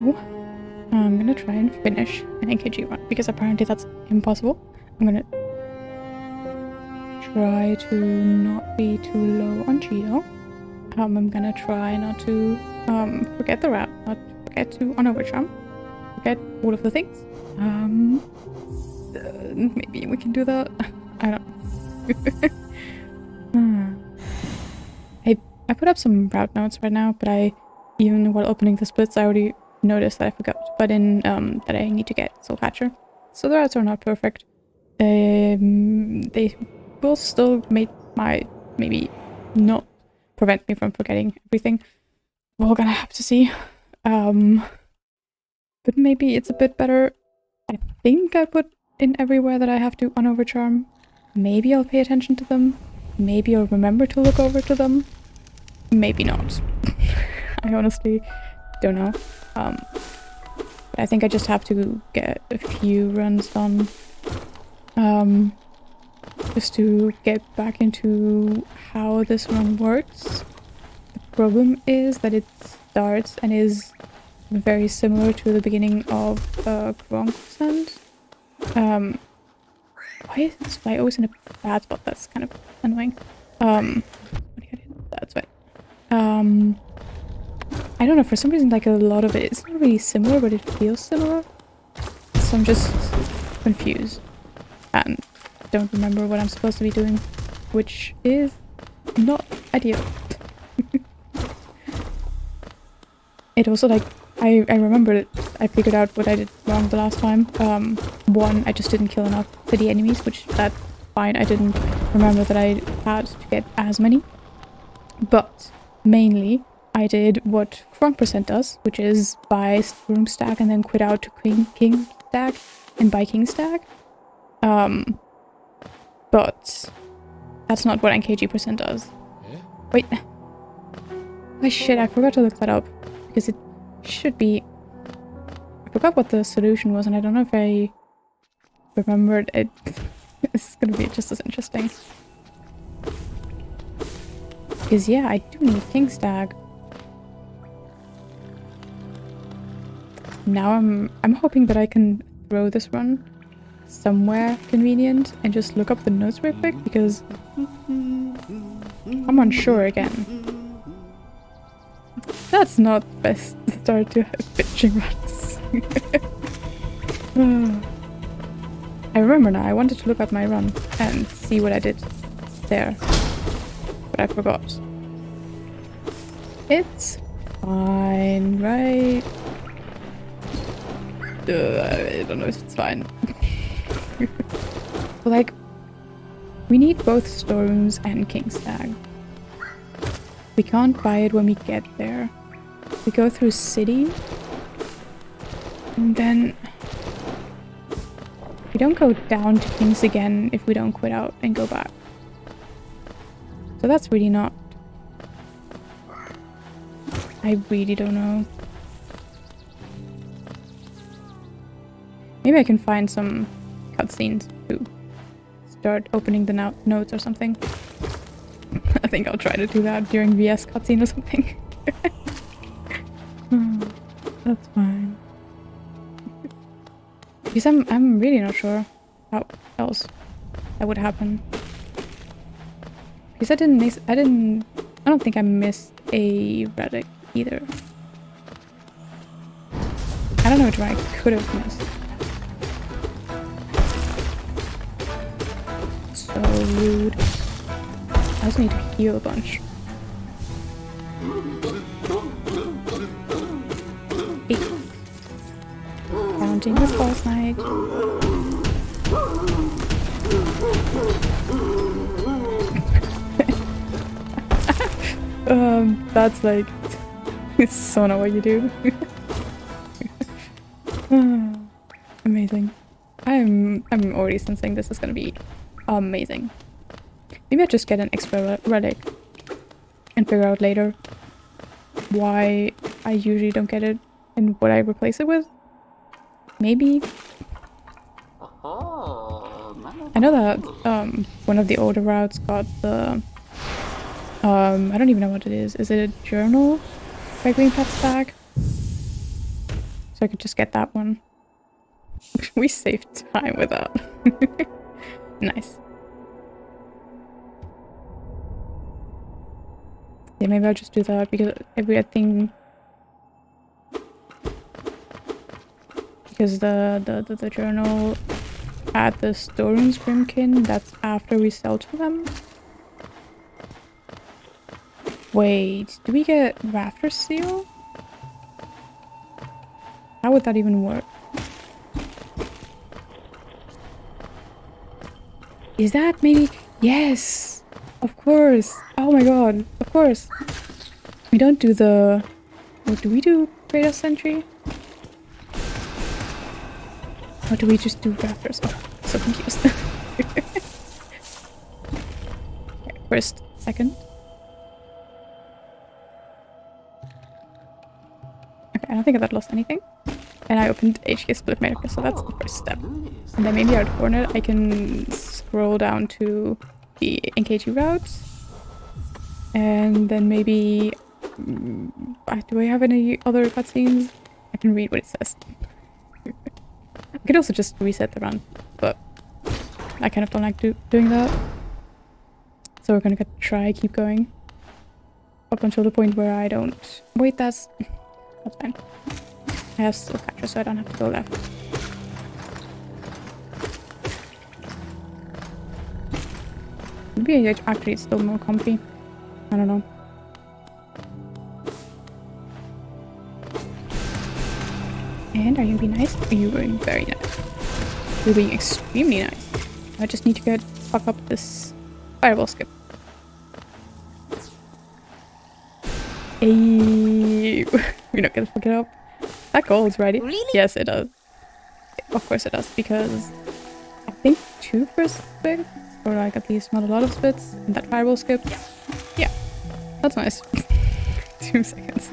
I'm gonna try and finish an AKG run because apparently that's impossible. I'm gonna try to not be too low on Geo. I'm gonna try not to forget the route, not forget to on overcharm, forget all of the things. Maybe we can do that. I don't know. I put up some route notes right now, but even while opening the splits, I already noticed that I forgot to put in that I need to get Soulcatcher. So the routes are not perfect. They will still maybe not prevent me from forgetting everything. We're gonna have to see. But maybe it's a bit better. I think I put in everywhere that I have to on overcharm. Maybe I'll pay attention to them. Maybe I'll remember to look over to them. Maybe not. I honestly don't know. I think I just have to get a few runs done. Just to get back into how this run works. The problem is that it starts and is very similar to the beginning of Gronk Descent. Why is this fly always in a bad spot? That's kind of annoying. That's right. I don't know, for some reason like a lot of it's not really similar, but it feels similar. So I'm just confused and don't remember what I'm supposed to be doing, which is not ideal. It also like I remembered it. I figured out what I did wrong the last time. One, I just didn't kill enough city enemies, which that's fine. I didn't remember that I had to get as many. But mainly, I did what Kronk% does, which is buy Room Stack and then quit out to King Stack and buy King Stack. But that's not what NKG% does. Wait. Oh shit, I forgot to look that up. Because it should be... I forgot what the solution was, and I don't know if I remembered it. This is gonna be just as interesting. Because yeah, I do need King Stag. Now I'm hoping that I can throw this run somewhere convenient and just look up the notes real quick, because I'm unsure again. That's not the best start to have pitching runs. I remember now, I wanted to look up my run and see what I did there, but I forgot. It's fine, right? I don't know if it's fine. But like, we need both storerooms and King Stag. We can't buy it when we get there. We go through city, and then we don't go down to Kings again if we don't quit out and go back. So that's really not... I really don't know. Maybe I can find some cutscenes to start opening the notes or something. I think I'll try to do that during VS cutscene or something. That's fine. Because I'm really not sure how else that would happen. Because I don't think I missed a relic either. I don't know which one I could have missed. So rude. I also need to heal a bunch. 8. Counting the False Knight. That's like... it's so not what you do. Amazing. I'm already sensing this is gonna be amazing. Maybe I just get an extra relic and figure out later why I usually don't get it and what I replace it with. Maybe. I know that one of the older routes got the I don't even know what it is. Is it a journal by Green Pet Stack? So I could just get that one. We saved time with that. Nice. Yeah, maybe I'll just do that because everything. Because the journal at the storeroom Scrimkin, that's after we sell to them. Wait, do we get Rafter Seal? How would that even work? Is that maybe? Yes! Of course! Oh my god, of course! We don't do the... What do we do? Kratos Sentry? Or do we just do Raptors? Oh, so confused. Okay, first, second. Okay, I don't think I've lost anything. And I opened HK Split Maker, so that's the first step. And then maybe out of Hornet, I can scroll down to the NKG routes. And then maybe... do I have any other cutscenes? I can read what it says. I could also just reset the run, but I kind of don't like doing that. So we're gonna try keep going. Up until the point where I don't... Wait, that's fine. I have Soul Catcher, so I don't have to go left. Maybe actually it's still more comfy. I don't know. And are you being nice? You're being very nice. You're being extremely nice. I just need to fuck up this fireball skip. Hey, we're not gonna fuck it up. That gold's ready. Really? Yes, it does. Of course it does, because I think 2 first spits, or like at least not a lot of spits, and that fireball skip. Yeah, that's nice. 2 seconds.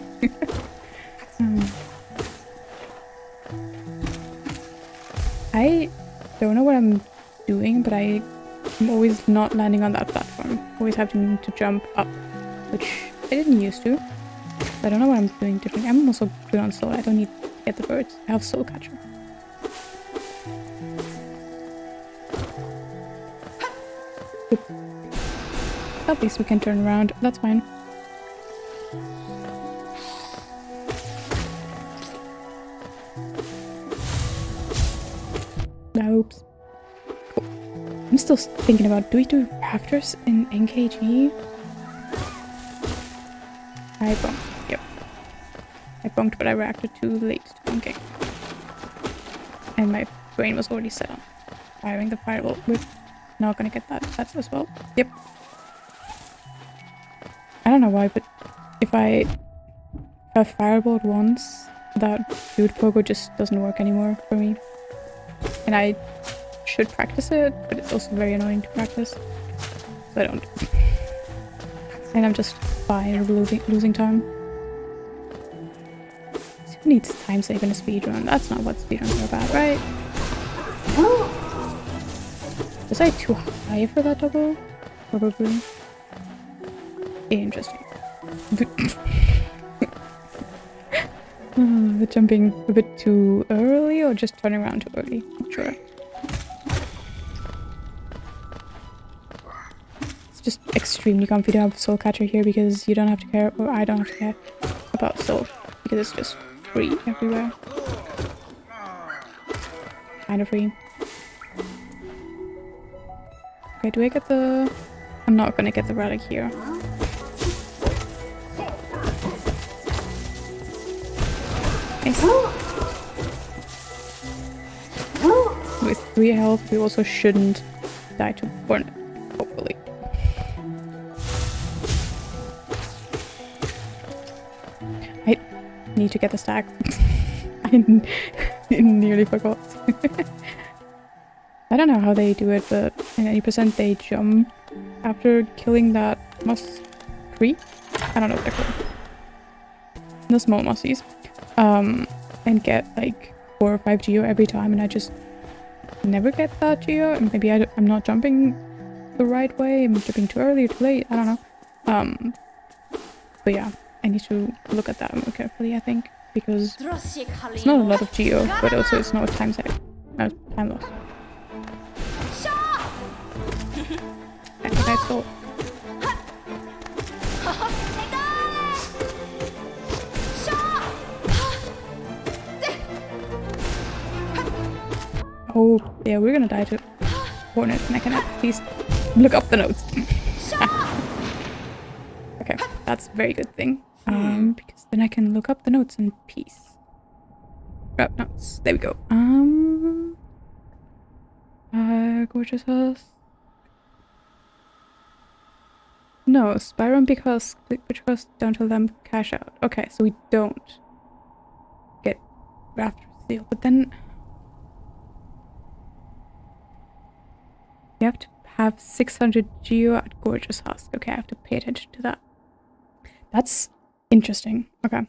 I don't know what I'm doing, but I'm always not landing on that platform. Always having to jump up, which I didn't used to. I don't know what I'm doing differently. I'm also good on soul. I don't need to get the birds. I have Soul Catcher. Good. At least we can turn around. That's fine. Oops. Cool. I'm still thinking about, do we do rafters in NKG? I bumped. Yep. I bumped, but I reacted too late to bunking. And my brain was already set on firing the fireball. We're not gonna get that. That's as well. Yep. I don't know why, but if I fireballed once, that dude pogo just doesn't work anymore for me. And I should practice it, but it's also very annoying to practice. So I don't. And I'm just fine with losing time. Who needs time save in a speedrun? That's not what speedruns are about, right? Was I too high for that double? Probably. Interesting. The jumping a bit too early or just turning around too early? Not sure. It's just extremely comfy to have Soul Catcher here because you don't have to care, or I don't have to care about soul because it's just free everywhere. Kind of free. Okay, do I get the... I'm not gonna get the relic here. Nice. With 3 health, we also shouldn't die to Hornet, hopefully. I need to get the stack. I nearly forgot. I don't know how they do it, but in any percent they jump after killing that tree. I don't know what they're called. The small mussies. And get like 4 or 5 geo every time, and I just never get that geo. And maybe I'm not jumping the right way. I'm jumping too early or too late. I don't know. But yeah, I need to look at that more carefully, I think. because it's not a lot of geo, but also it's not a time save. No, time loss. I think I stole. Oh, yeah, we're gonna die to Hornet, and I can at least look up the notes. Okay, that's a very good thing. Because then I can look up the notes in peace. Grab notes. There we go. Gorgeous Husk. No, Spyron because don't tell them cash out. Okay, so we don't get Raptor Seal, but then you have to have 600 geo at Gorgeous Husk. Okay, I have to pay attention to that. That's interesting. Okay.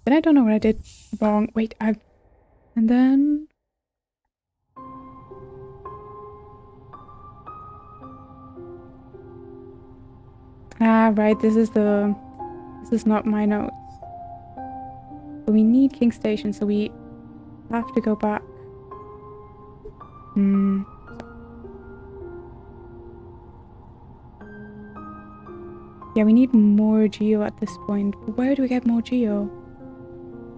Then I don't know what I did wrong. Wait, and then... Ah, right, this is not my notes. But we need King Station, so we have to go back. Yeah, we need more geo at this point. But where do we get more geo?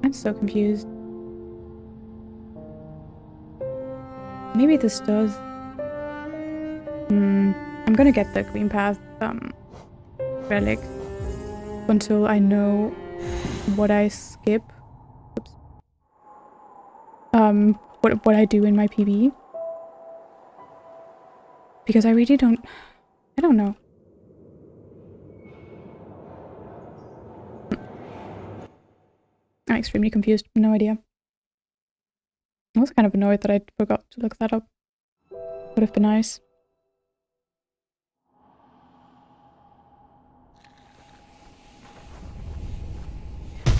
I'm so confused. Maybe this does. I'm gonna get the Green Path relic until I know what I skip. Oops. What I do in my PB. Because I really don't... I don't know. I'm extremely confused. No idea. I was kind of annoyed that I forgot to look that up. Would have been nice.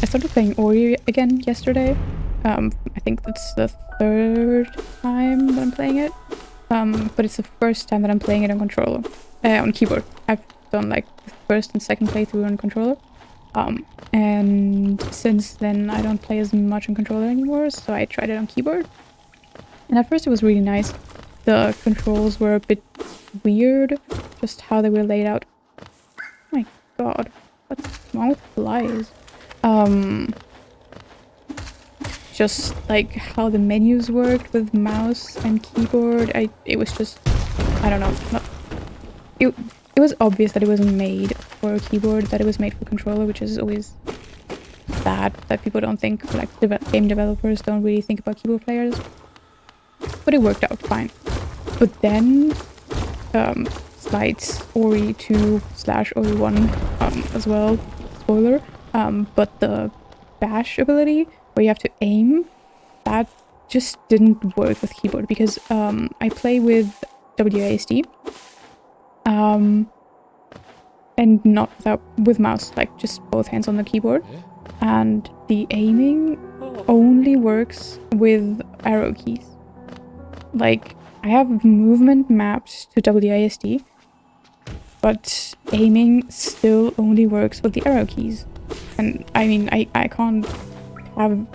I started playing Ori again yesterday. I think that's the 3rd time that I'm playing it. But it's the first time that I'm playing it on controller. On keyboard. I've done like the first and second playthrough on controller. And since then I don't play as much on controller anymore, so I tried it on keyboard. And at first it was really nice. The controls were a bit weird, just how they were laid out. Oh my god, what's wrong with flies? Just like how the menus worked with mouse and keyboard. It was just, I don't know. It was obvious that it wasn't made for a keyboard, that it was made for controller, which is always bad that people don't think, like game developers don't really think about keyboard players. But it worked out fine. But then, slight Ori 2/Ori 1 as well, spoiler, but the bash ability, where you have to aim, that just didn't work with keyboard, because I play with WASD. And not with mouse, like just both hands on the keyboard. And the aiming only works with arrow keys. Like, I have movement mapped to WASD, but aiming still only works with the arrow keys. And I mean, I can't have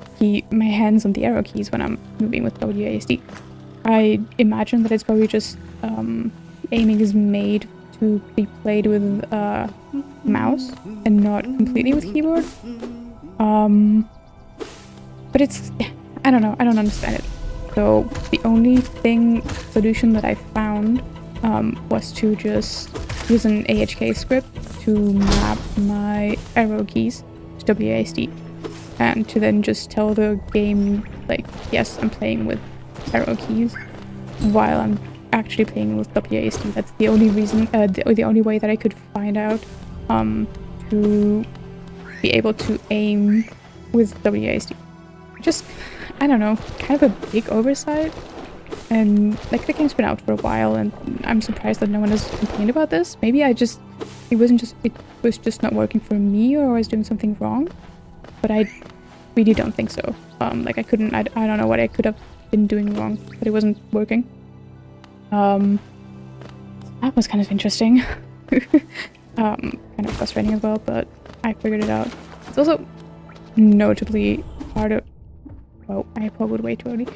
my hands on the arrow keys when I'm moving with WASD. I imagine that it's probably just aiming is made to be played with mouse and not completely with keyboard. But it's, I don't know, I don't understand it. So the only solution that I found was to just use an AHK script to map my arrow keys to WASD, and to then just tell the game, like, yes, I'm playing with arrow keys while I'm actually playing with WASD. That's the only reason, the only way that I could find out to be able to aim with WASD. Just, I don't know, kind of a big oversight. And like, the game's been out for a while, and I'm surprised that no one has complained about this. Maybe it was just not working for me, or I was doing something wrong. But I really don't think so. Like, I don't know what I could have been doing wrong, but it wasn't working. That was kind of interesting. Kind of frustrating as well, but I figured it out. It's also notably harder. Oh, I probably way too early.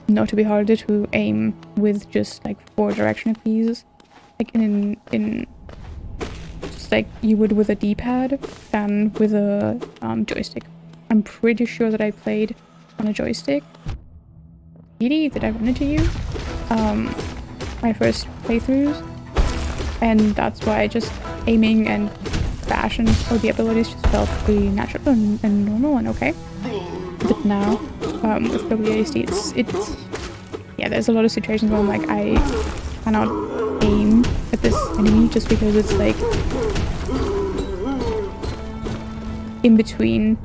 Not to be harder to aim with just like 4 directional keys, like in just like you would with a D-pad than with a joystick. I'm pretty sure that I played on a joystick. Edie, did I run into you? My first playthroughs, and that's why just aiming and fashion or the abilities just felt pretty natural and normal and okay. But now, with WASD, it's yeah, there's a lot of situations where I'm like, I cannot aim at this enemy just because it's like in between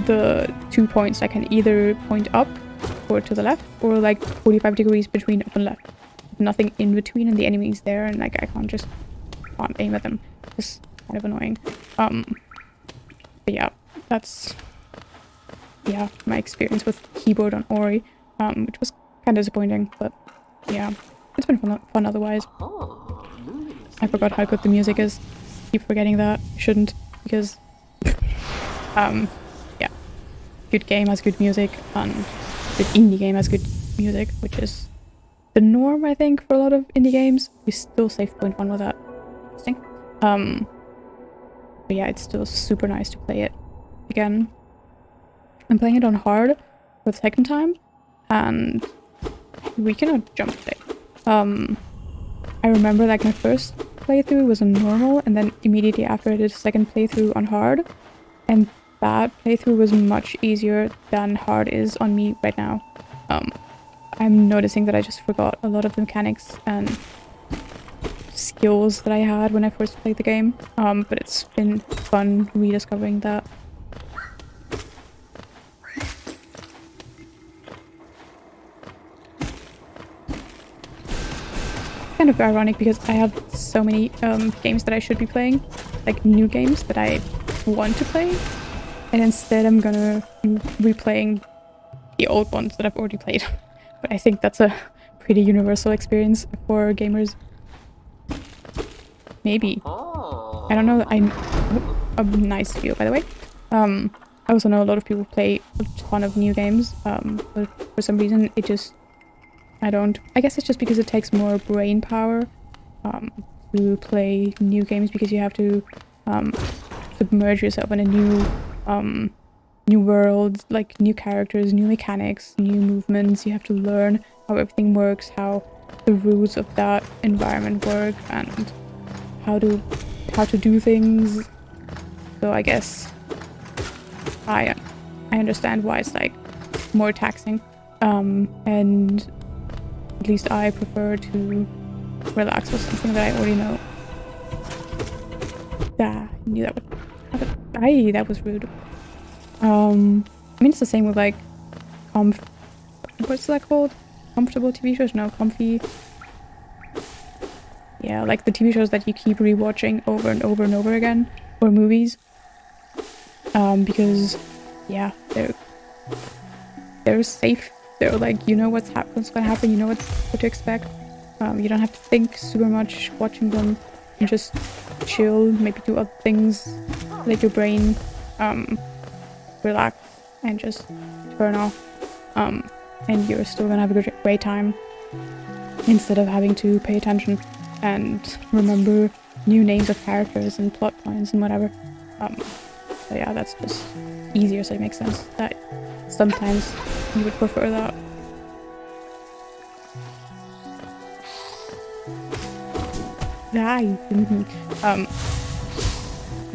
the 2 points. I can either point up or to the left, or like 45 degrees between up and left. Nothing in between, and the enemy's there, and like I can't aim at them. It's kind of annoying. But yeah, that's my experience with keyboard on Ori, which was kind of disappointing, but yeah, it's been fun otherwise. I forgot how good the music is. Keep forgetting that. Shouldn't, because yeah, good game has good music, and good indie game has good music, which is the norm, I think, for a lot of indie games. We still save 0.1 with that. Interesting. But yeah, it's still super nice to play it again. I'm playing it on hard for the second time, and we cannot jump today. I remember like my first playthrough was on normal, and then immediately after I did a second playthrough on hard, and that playthrough was much easier than hard is on me right now. I'm noticing that I just forgot a lot of the mechanics and skills that I had when I first played the game, but it's been fun rediscovering that. Kind of ironic because I have so many games that I should be playing, like new games that I want to play, and instead I'm gonna be replaying the old ones that I've already played. But I think that's a pretty universal experience for gamers. Maybe. I don't know. A nice view, by the way. I also know a lot of people play a ton of new games, but for some reason it just... I don't... I guess it's just because it takes more brain power to play new games, because you have to submerge yourself in a new world, like new characters, new mechanics, new movements. You have to learn how everything works, how the rules of that environment work, and how to do things. So I guess I understand why it's like more taxing, and at least I prefer to relax with something that I already know. I knew that would happen. That was rude. I mean, it's the same with like what's that called? Comfortable TV shows? No, comfy. Yeah, like the TV shows that you keep rewatching over and over and over again, or movies. Because yeah, they're safe. They're like, you know what's gonna happen. You know what to expect. You don't have to think super much watching them. You just chill, maybe do other things, let your brain relax and just turn off, and you're still gonna have a great time, instead of having to pay attention and remember new names of characters and plot points and whatever. So yeah, that's just easier, so it makes sense that sometimes you would prefer that. I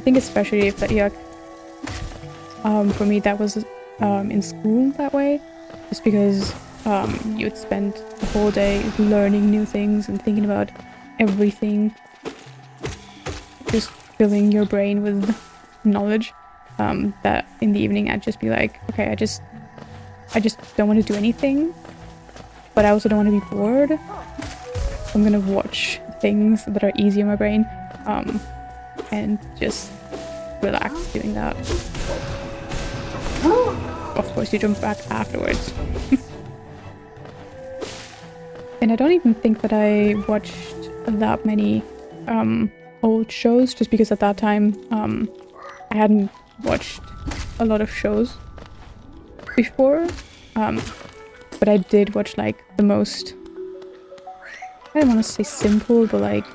think especially if for me that was in school that way, just because you would spend the whole day learning new things and thinking about everything, just filling your brain with knowledge, that in the evening I'd just be like, okay, I just don't want to do anything, but I also don't want to be bored, so I'm gonna watch things that are easy on my brain, and just relax doing that. Of course you jump back afterwards. And I don't even think that I watched that many old shows, just because at that time I hadn't watched a lot of shows. before, but I did watch like the most, I don't want to say simple, but like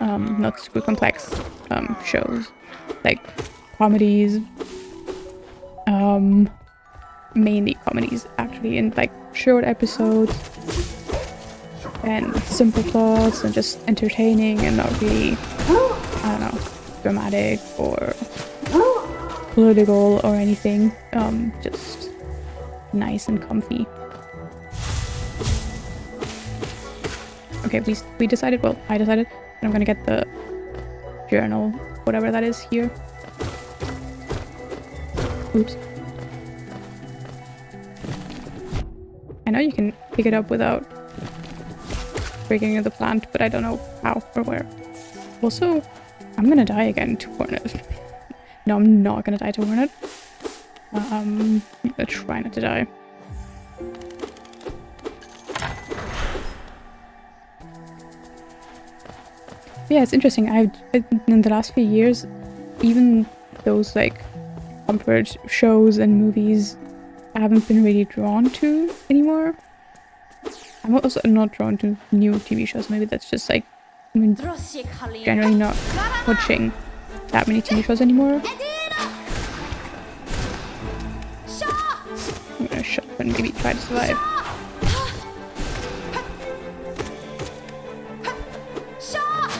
not super complex shows, like comedies, mainly comedies actually, and like short episodes and simple plots and just entertaining and not really, I don't know, dramatic or political or anything, just nice and comfy. Okay, we decided, well, I decided that I'm gonna get the journal, whatever that is here. Oops. I know you can pick it up without breaking the plant, but I don't know how or where. Also, I'm gonna die again to Hornet. No, I'm not gonna die to Hornet. I'm gonna try not to die. Yeah, it's interesting. In the last few years, even those like comfort shows and movies I haven't been really drawn to anymore. I'm also not drawn to new TV shows. Maybe that's just like, I mean, generally not watching that many TV shows anymore. I'm gonna shut up and maybe try to survive.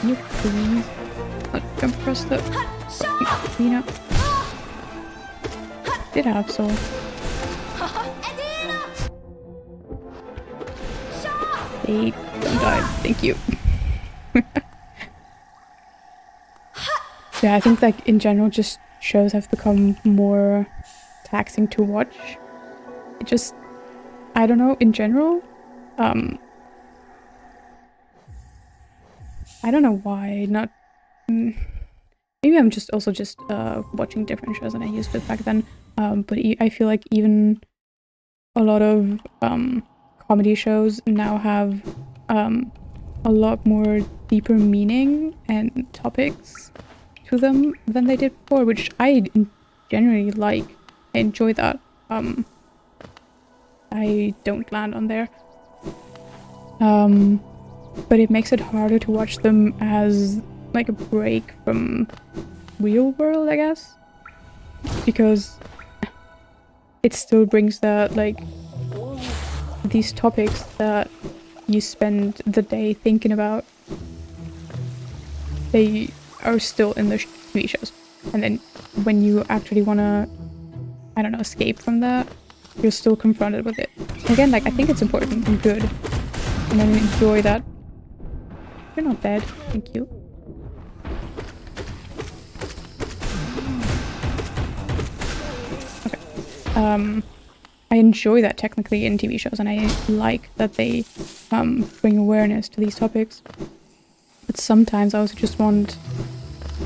Can you please not jump across the cleanup? Did have soul. Hey, don't die. Thank you. Yeah, I think like in general just shows have become more taxing to watch. It just, I don't know, in general, I don't know why, not, maybe I'm just also just watching different shows than I used to back then, but I feel like even a lot of comedy shows now have a lot more deeper meaning and topics to them than they did before, which I generally like. I enjoy that. I don't land on there. But it makes it harder to watch them as like a break from real world, I guess. Because it still brings that, like, these topics that you spend the day thinking about. They are still in the TV shows. And then when you actually want to, I don't know, escape from that, you're still confronted with it. Again, like, I think it's important and good. And I enjoy that. You're not dead. Thank you. Okay. I enjoy that technically in TV shows, and I like that they bring awareness to these topics. But sometimes I also just want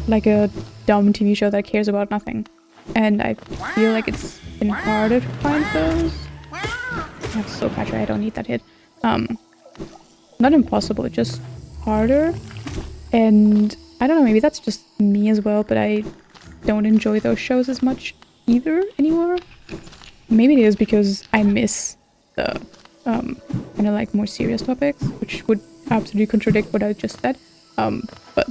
like a dumb TV show that cares about nothing. And I feel like it's been harder to find those. That's so patchy, I don't need that hit. Not impossible, just harder. And I don't know, maybe that's just me as well, but I don't enjoy those shows as much either anymore. Maybe it is because I miss the kind of like more serious topics, which would absolutely contradict what I just said. But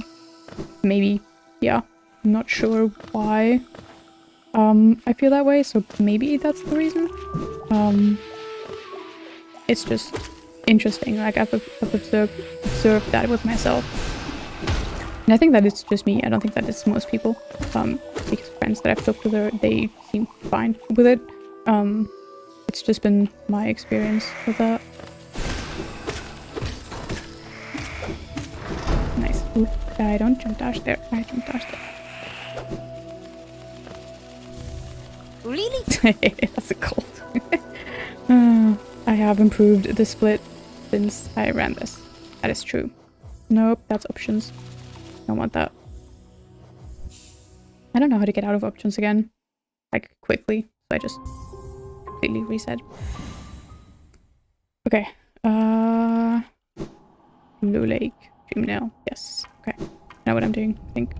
maybe, yeah, I'm not sure why I feel that way, so maybe that's the reason. It's just interesting, like I've observed that with myself. And I think that it's just me, I don't think that it's most people, because friends that I've talked to, they seem fine with it. It's just been my experience with that. Nice. Ooh, I don't jump dash there. I jump dash there. Really? That's a cold. I have improved the split since I ran this. That is true. Nope, that's options. Don't want that. I don't know how to get out of options again. Like, quickly. So I just completely reset. Okay. Blue Lake. Dreamnail. Yes. Okay. I know what I'm doing, I think.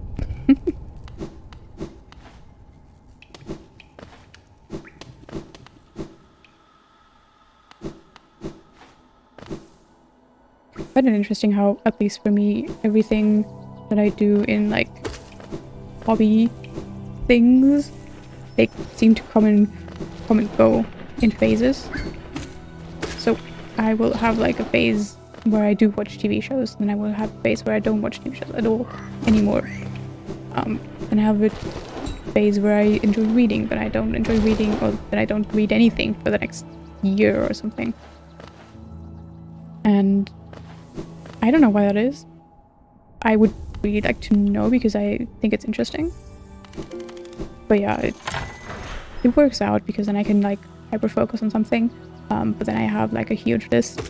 find it interesting how, at least for me, everything that I do in like hobby things, they seem to come and go in phases. So I will have like a phase where I do watch TV shows, then I will have a phase where I don't watch TV shows at all anymore. And I have a phase where I enjoy reading, but I don't enjoy reading, or that I don't read anything for the next year or something. And I don't know why that is. I would really like to know because I think it's interesting. But yeah, it works out because then I can like hyper focus on something. But then I have like a huge list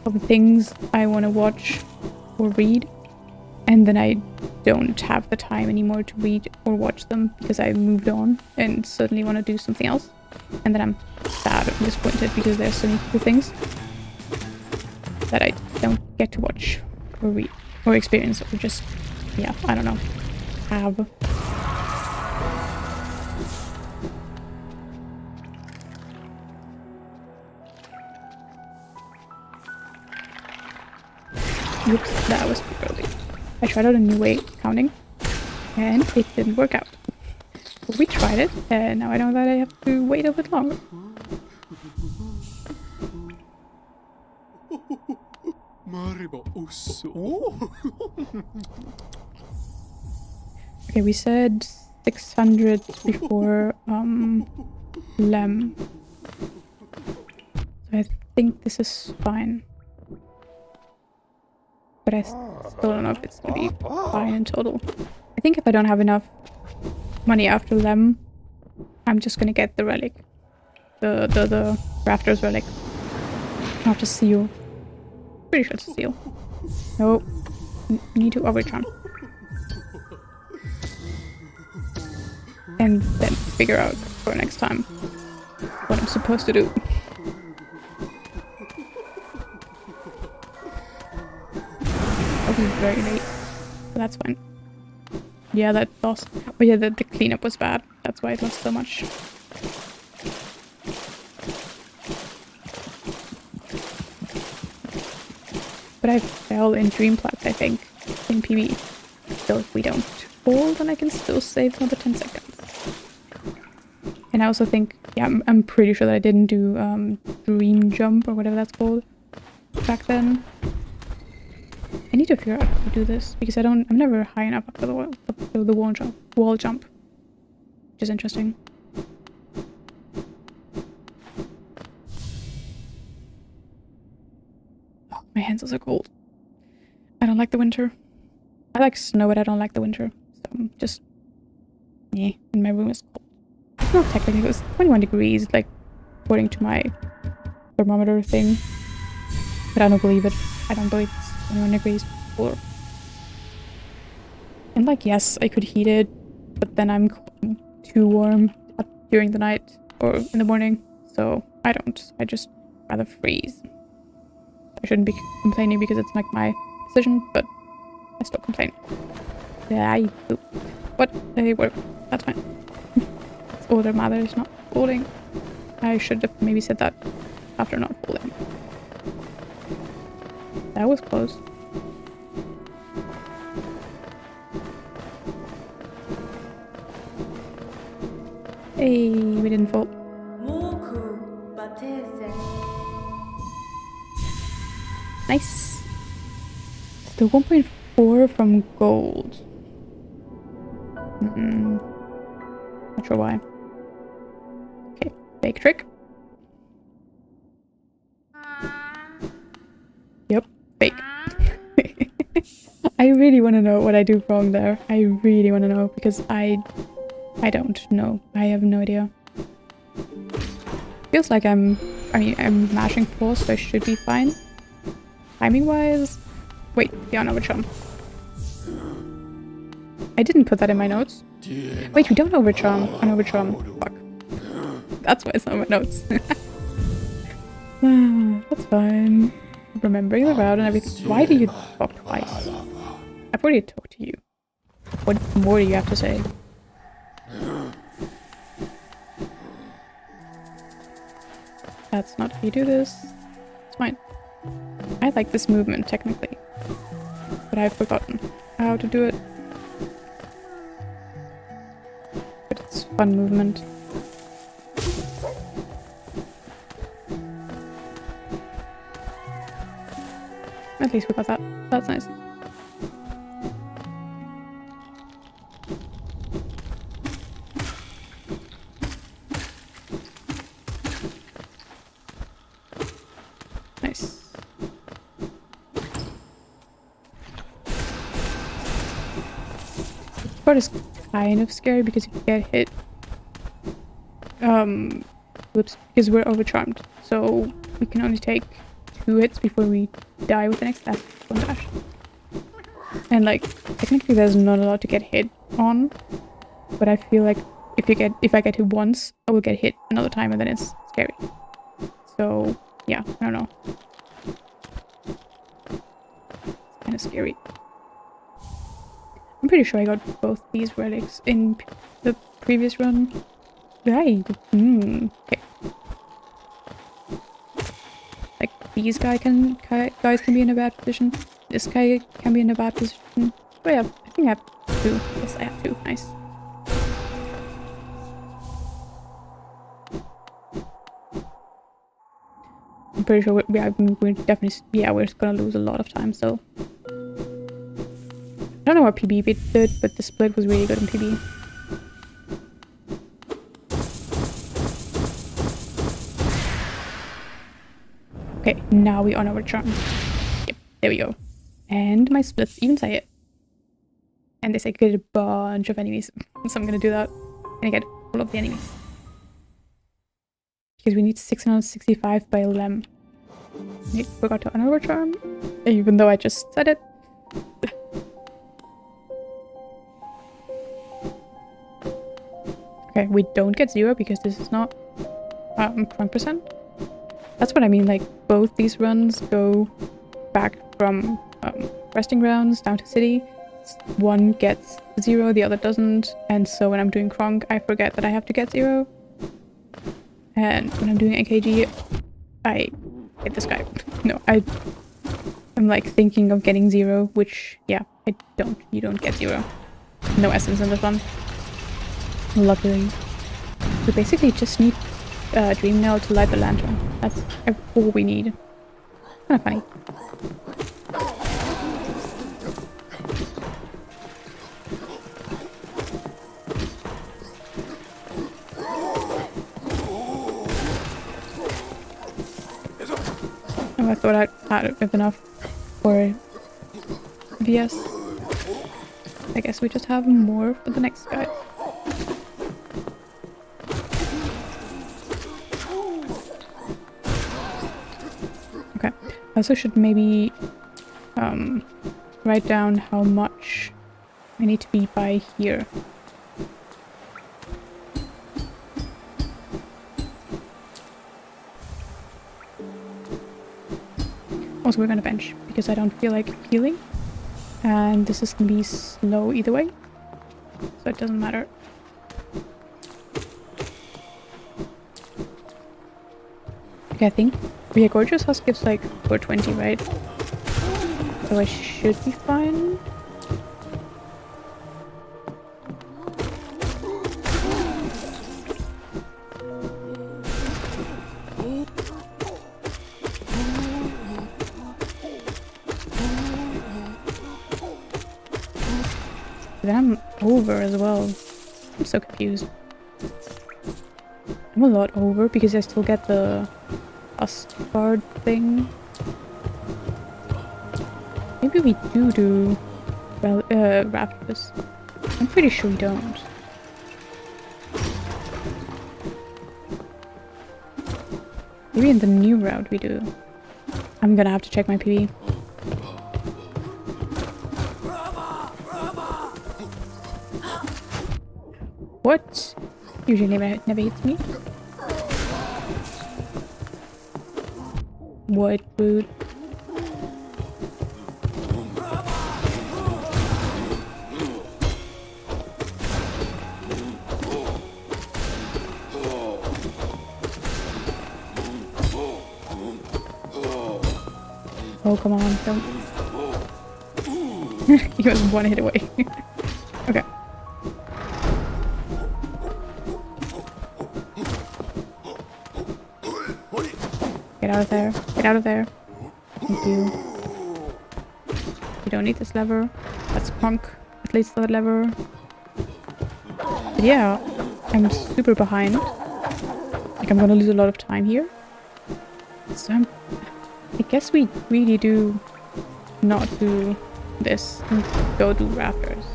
of things I want to watch or read, and then I don't have the time anymore to read or watch them because I moved on and suddenly want to do something else, and then I'm sad and disappointed because there's so many cool things that I don't get to watch or read or experience or just, yeah, I don't know, have. Oops, that was too early. I tried out a new way of counting, and it didn't work out. But we tried it, and now I know that I have to wait a bit longer. Okay, we said 600 before Lem. So I think this is fine. But I still don't know if it's gonna be fine in total. I think if I don't have enough money after Lem, I'm just gonna get the relic. The Rafters relic. Not the seal. Pretty sure it's a seal. Nope. Need to overcharm. And then figure out for next time what I'm supposed to do. I'll be very late. But that's fine. Yeah, that lost. Oh yeah, the cleanup was bad. That's why it lost so much. But I fell in Dreamplats, I think, in PB. So if we don't fall, then I can still save another 10 seconds. And I also think, yeah, I'm pretty sure that I didn't do Dream Jump or whatever that's called back then. I need to figure out how to do this because I'm never high enough up to the wall jump, which is interesting. Oh, my hands are so cold. I don't like the winter. I like snow, but I don't like the winter. So I'm just, yeah, and my room is cold. It's not technically, it's 21 degrees, like, according to my thermometer thing. But I don't believe it. I don't believe it's 21 degrees or. And like, yes, I could heat it, but then I'm too warm during the night or in the morning. So I don't. I just rather freeze. I shouldn't be complaining because it's like my decision, but I still complain. Yeah, I do. But they work. That's fine. It's older mother is not falling. I should have maybe said that after not falling. That was close. Hey, we didn't fall. Nice. Still 1.4 from gold. Not sure why. Okay, fake trick. Yep, fake. I really want to know what I do wrong there. I really want to know because I don't know. I have no idea. Feels like I'm mashing 4, so I should be fine. Timing wise. Wait, yeah, overcharm. I didn't put that in my notes. Wait, we don't overcharm. An overcharm. Fuck. That's why it's not in my notes. That's fine. Remembering the route and everything. Why do you talk twice? I've already talked to you. What more do you have to say? That's not how you do this. It's fine. I like this movement technically, but I've forgotten how to do it. But it's fun movement. At least we got that. That's nice. Nice. This part is kind of scary because if you get hit, whoops, because we're overcharmed, so we can only take 2 hits before we die with the next one dash. And like technically there's not a lot to get hit on, but I feel like if I get hit once, I will get hit another time and then it's scary. So yeah, I don't know. It's kind of scary. I'm pretty sure I got both these relics in the previous run. Right. Okay. Like these guys can be in a bad position. This guy can be in a bad position. Oh yeah, I think I have 2. Yes, I have 2. Nice. I'm pretty sure we're definitely, yeah, we're gonna lose a lot of time still. I don't know what PB did, but the split was really good in PB. Okay, now we honor our charm. Yep, there we go. And my splits even say it. And they say get a bunch of enemies. So I'm gonna do that. And get all of the enemies. Because we need 665 by Lem. I forgot to honor our charm. Even though I just said it. Okay, we don't get 0 because this is not 1%. That's what I mean, like both these runs go back from resting grounds down to city. One gets 0, the other doesn't, and so when I'm doing Kronk, I forget that I have to get 0. And when I'm doing AKG, I get this guy. No, I'm like thinking of getting 0, which, yeah, you don't get 0. No essence in this one. Luckily. We basically just need Dream Nail to light the lantern. That's all we need. Kinda funny. Oh, I thought I had enough for VS. I guess we just have more for the next guy. Okay, I also should maybe write down how much I need to be by here. Also, we're gonna bench because I don't feel like healing, and this is gonna be slow either way, so it doesn't matter. Okay, I think Via Gorgeous Husk gives like 420, right? So I should be fine. Then I'm over as well. I'm so confused. I'm a lot over because I still get the Asgard thing. Maybe we do well, Raptors. I'm pretty sure we don't. Maybe in the new route we do. I'm gonna have to check my PB. What? Usually never hits me. What food? Oh, come on, don't. He was one hit away. Okay. Get out of there. Get out of there. Thank you. We don't need this lever. That's Kronk. At least that lever. But yeah, I'm super behind. Like, I'm gonna lose a lot of time here. So I guess we really do not do this and go do rafters.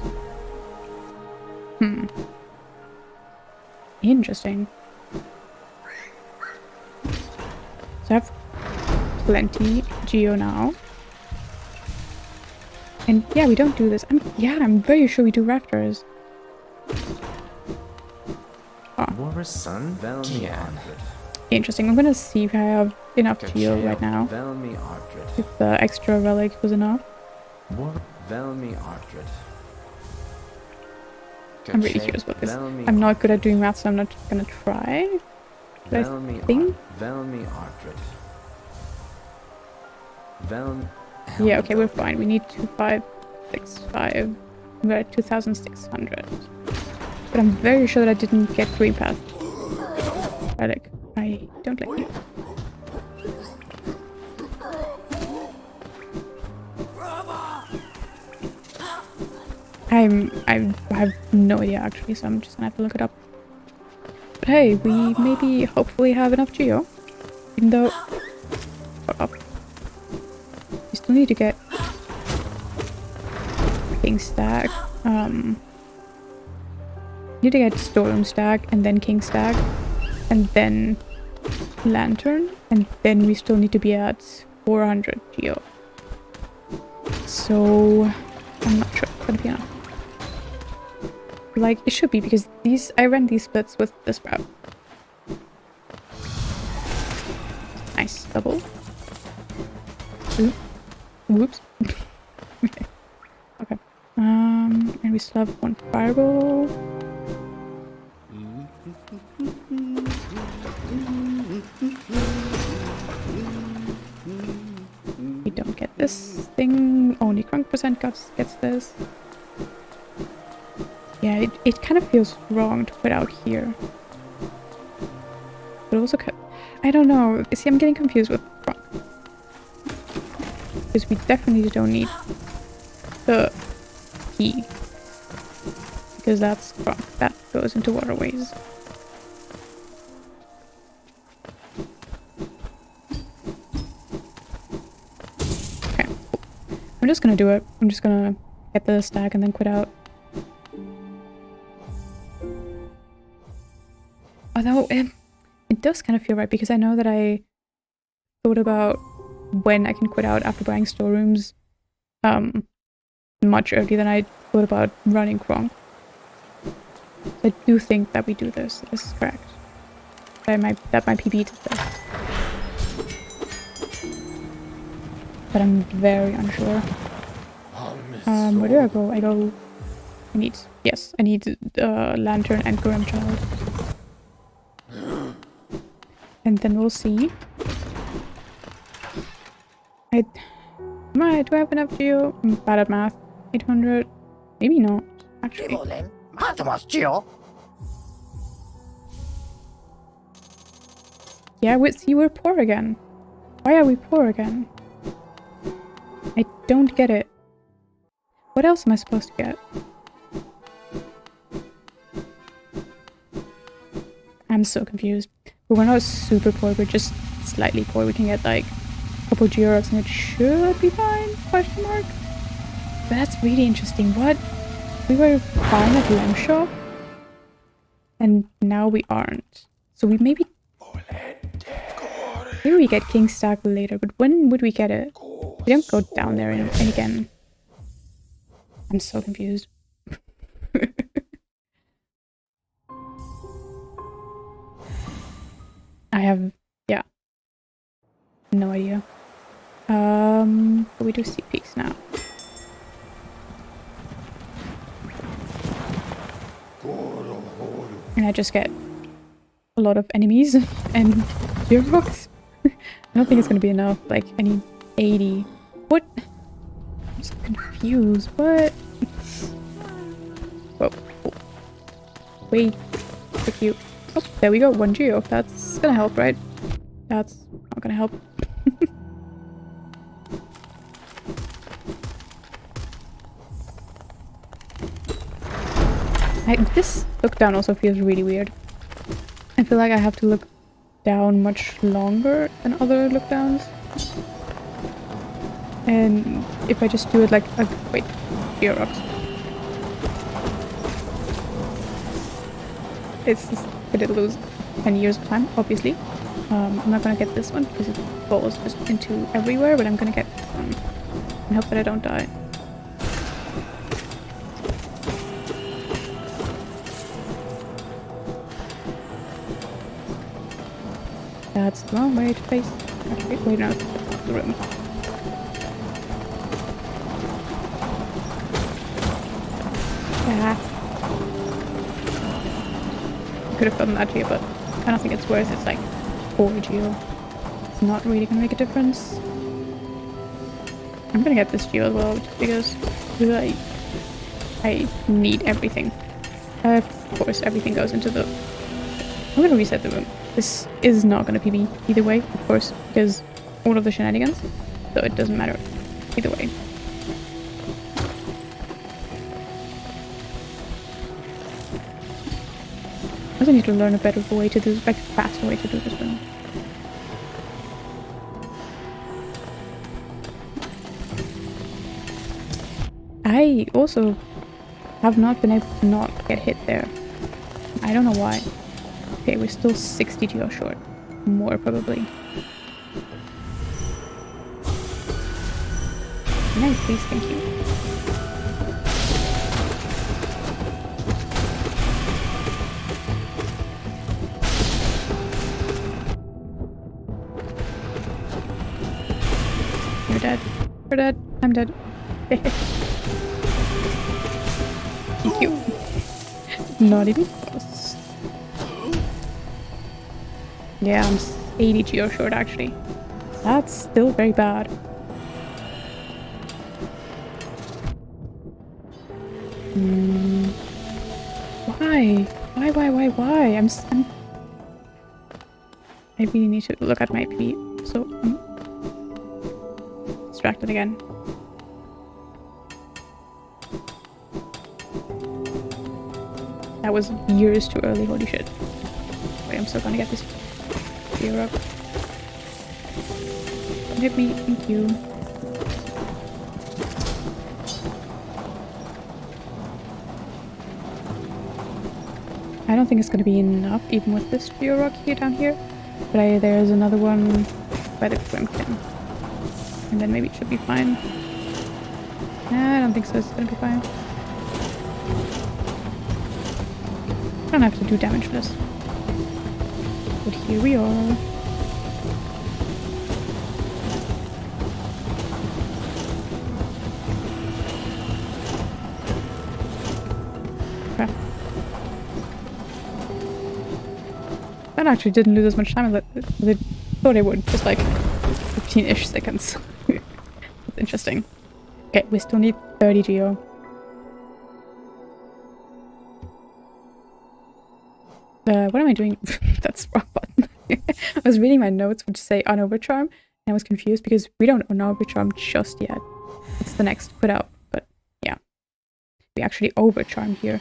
Interesting. So I have plenty geo now. And yeah, we don't do this. I'm very sure we do rafters. Oh. Son, Interesting. I'm gonna see if I have enough geo right now. If the extra relic was enough. I'm really curious about this. I'm not good at doing math, so I'm not gonna try. But I think. Yeah, okay, we're fine. We need 2565. We're at 2600. But I'm very sure that I didn't get green path. Relic. I don't like you. I have no idea actually, so I'm just gonna have to look it up. But hey, we maybe hopefully have enough geo. Even though... Hold up. We still need to get... King Stag. Need to get Storeroom Stag, and then King Stag. And then... Lantern. And then we still need to be at 400 geo. So... I'm not sure it's gonna be enough. Like, it should be, because these... I ran these splits with the sprout. Nice. Double. Ooh. Whoops. Okay. And we still have one fireball. We don't get this thing. Only Kronk percent gets this. Yeah, it kind of feels wrong to put out here. But also, I don't know. See, I'm getting confused with Kronk. Because we definitely don't need the key. Because that's Kronk. That goes into waterways. Okay, cool. I'm just gonna do it. I'm just gonna get the stack and then quit out. Although, it does kind of feel right, because I know that I thought about when I can quit out after buying storerooms much earlier than I thought about running Kronk. I do think that we do this. This is correct. That my PB did this. But I'm very unsure. Where do I go? I need Lantern and Grim Child. And then we'll see. Do I have enough geo? I'm bad at math. 800? Maybe not, actually. Yeah, see, we're poor again. Why are we poor again? I don't get it. What else am I supposed to get? I'm so confused. But we're not super poor, we're just slightly poor. We can get like a couple Georox and it should be fine? Question mark. But that's really interesting. What? We were fine at Lem Shop? And now we aren't. So we maybe we get King Stag later, but when would we get it? We don't go down there and again. I'm so confused. I have, yeah, no idea. But we do see peaks now. And I just get a lot of enemies and Gearbox. I don't think it's gonna be enough. Like, I need 80 What? I'm so confused. What? Whoa. Oh. Wait. So cute. Oh, there we go. 1 geo. That's gonna help, right? That's not gonna help. This look down also feels really weird. I feel like I have to look down much longer than other look downs. And if I just do it like a wait, Georox. It's just, I did lose 10 years of time, obviously. I'm not gonna get this one because it falls just into everywhere, but I'm gonna get this one. And hope that I don't die. That's the wrong way to face. Actually, wait, no, that's the room. Could have gotten that here, but I don't think it's worth it. It's like 4 geo. It's not really gonna make a difference. I'm gonna get this geo as well, just because I need everything. Of course, everything goes into the... I'm gonna reset the room. This is not gonna PB either way, of course, because all of the shenanigans, so it doesn't matter either way. I also need to learn a better way to do this, like a faster way to do this one. I also have not been able to not get hit there. I don't know why. Okay, we're still 60 geo short. More probably. Nice, please, thank you. You're dead. You're dead. I'm dead. Thank you. Not even close. Yeah, I'm 80 geo short actually. That's still very bad. Why? Why? I really need to look at my PP, so I'm distracted again. That was years too early, holy shit. Wait, I'm still gonna get this gear up. Don't hit me, thank you. I don't think it's gonna be enough, even with this Georock here down here. But there's another one by the Grimkin. And then maybe it should be fine. Nah, I don't think so, it's gonna be fine. I don't have to do damage for this. But here we are. Crap. That actually didn't lose as much time as I thought it would. Just like 15-ish seconds. That's interesting. Okay, we still need 30 geo. What am I doing? That's the wrong button. I was reading my notes which say on Overcharm, and I was confused because we don't own Overcharm just yet. It's the next put out, but yeah. We actually Overcharm here.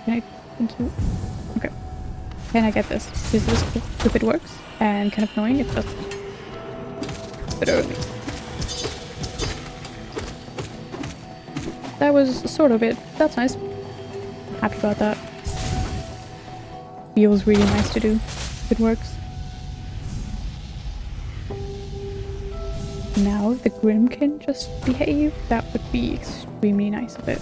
Can I? Thank you. Okay. Can I get this? Is this if it works? And kind of annoying if it doesn't. But early. That was sort of it. That's nice. I'm happy about that. Feels really nice to do if it works. Now if the Grimkin just behave, that would be extremely nice of it.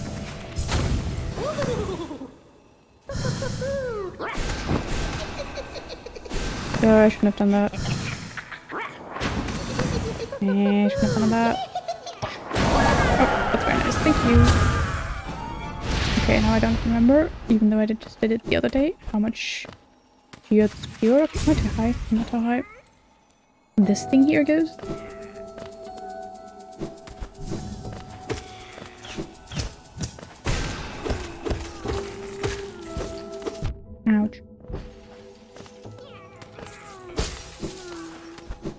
Oh, I shouldn't have done that. I shouldn't have done that. Oh, that's very nice. Thank you. Okay, now I don't remember, even though I just did it the other day, how much geo this Georock. Not too high, not too high. This thing here goes.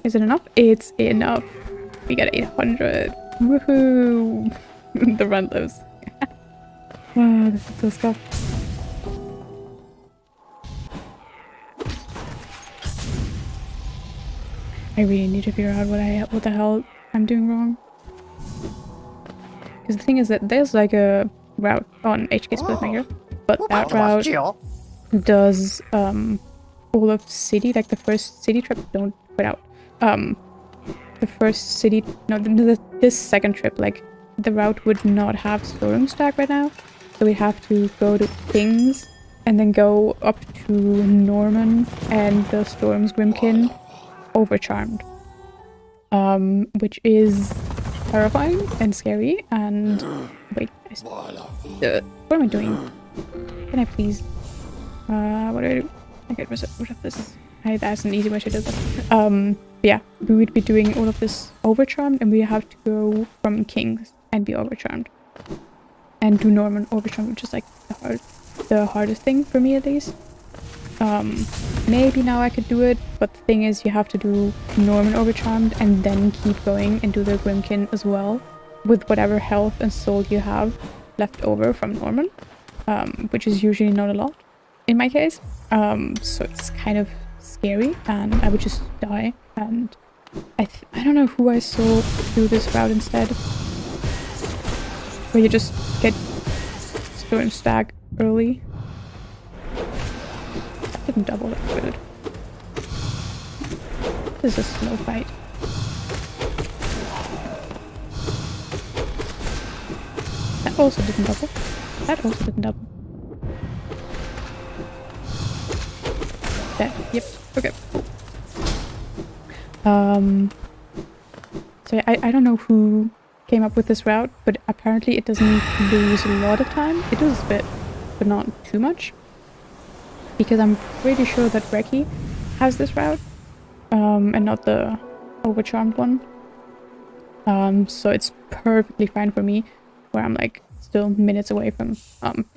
Is it enough? It's enough. We got 800. Woohoo! The run lives. Wow, this is so scuffed. I really need to figure out what the hell I'm doing wrong. Because the thing is that there's like a route on HK Splitmaker, but that route does all of city, like the first city trip. Don't put out. The first city, no, this second trip, like the route would not have Storm Stack right now, so we have to go to Kings and then go up to Norman and the Storm's Grimkin overcharmed, which is terrifying and scary. And wait, what am I doing? Can I please? What do I do? I get rid of this. That's an easy way to do that. Yeah, we would be doing all of this overcharmed, and we have to go from Kings and be overcharmed, and do Norman overcharmed, which is like the hardest thing for me at least. Maybe now I could do it, but the thing is you have to do Norman overcharmed and then keep going and do the Grimkin as well with whatever health and soul you have left over from Norman, which is usually not a lot in my case. So it's kind of scary, and I would just die. And I don't know who I saw do this route instead, where you just get Storm Stack early. Didn't double, that's good. This is a slow fight. That also didn't double. That also didn't double. There, yep, okay. So yeah, I don't know who came up with this route, but apparently it doesn't lose a lot of time. It loses a bit, but not too much. Because I'm pretty sure that Reki has this route, and not the overcharmed one. So it's perfectly fine for me, where I'm like still minutes away from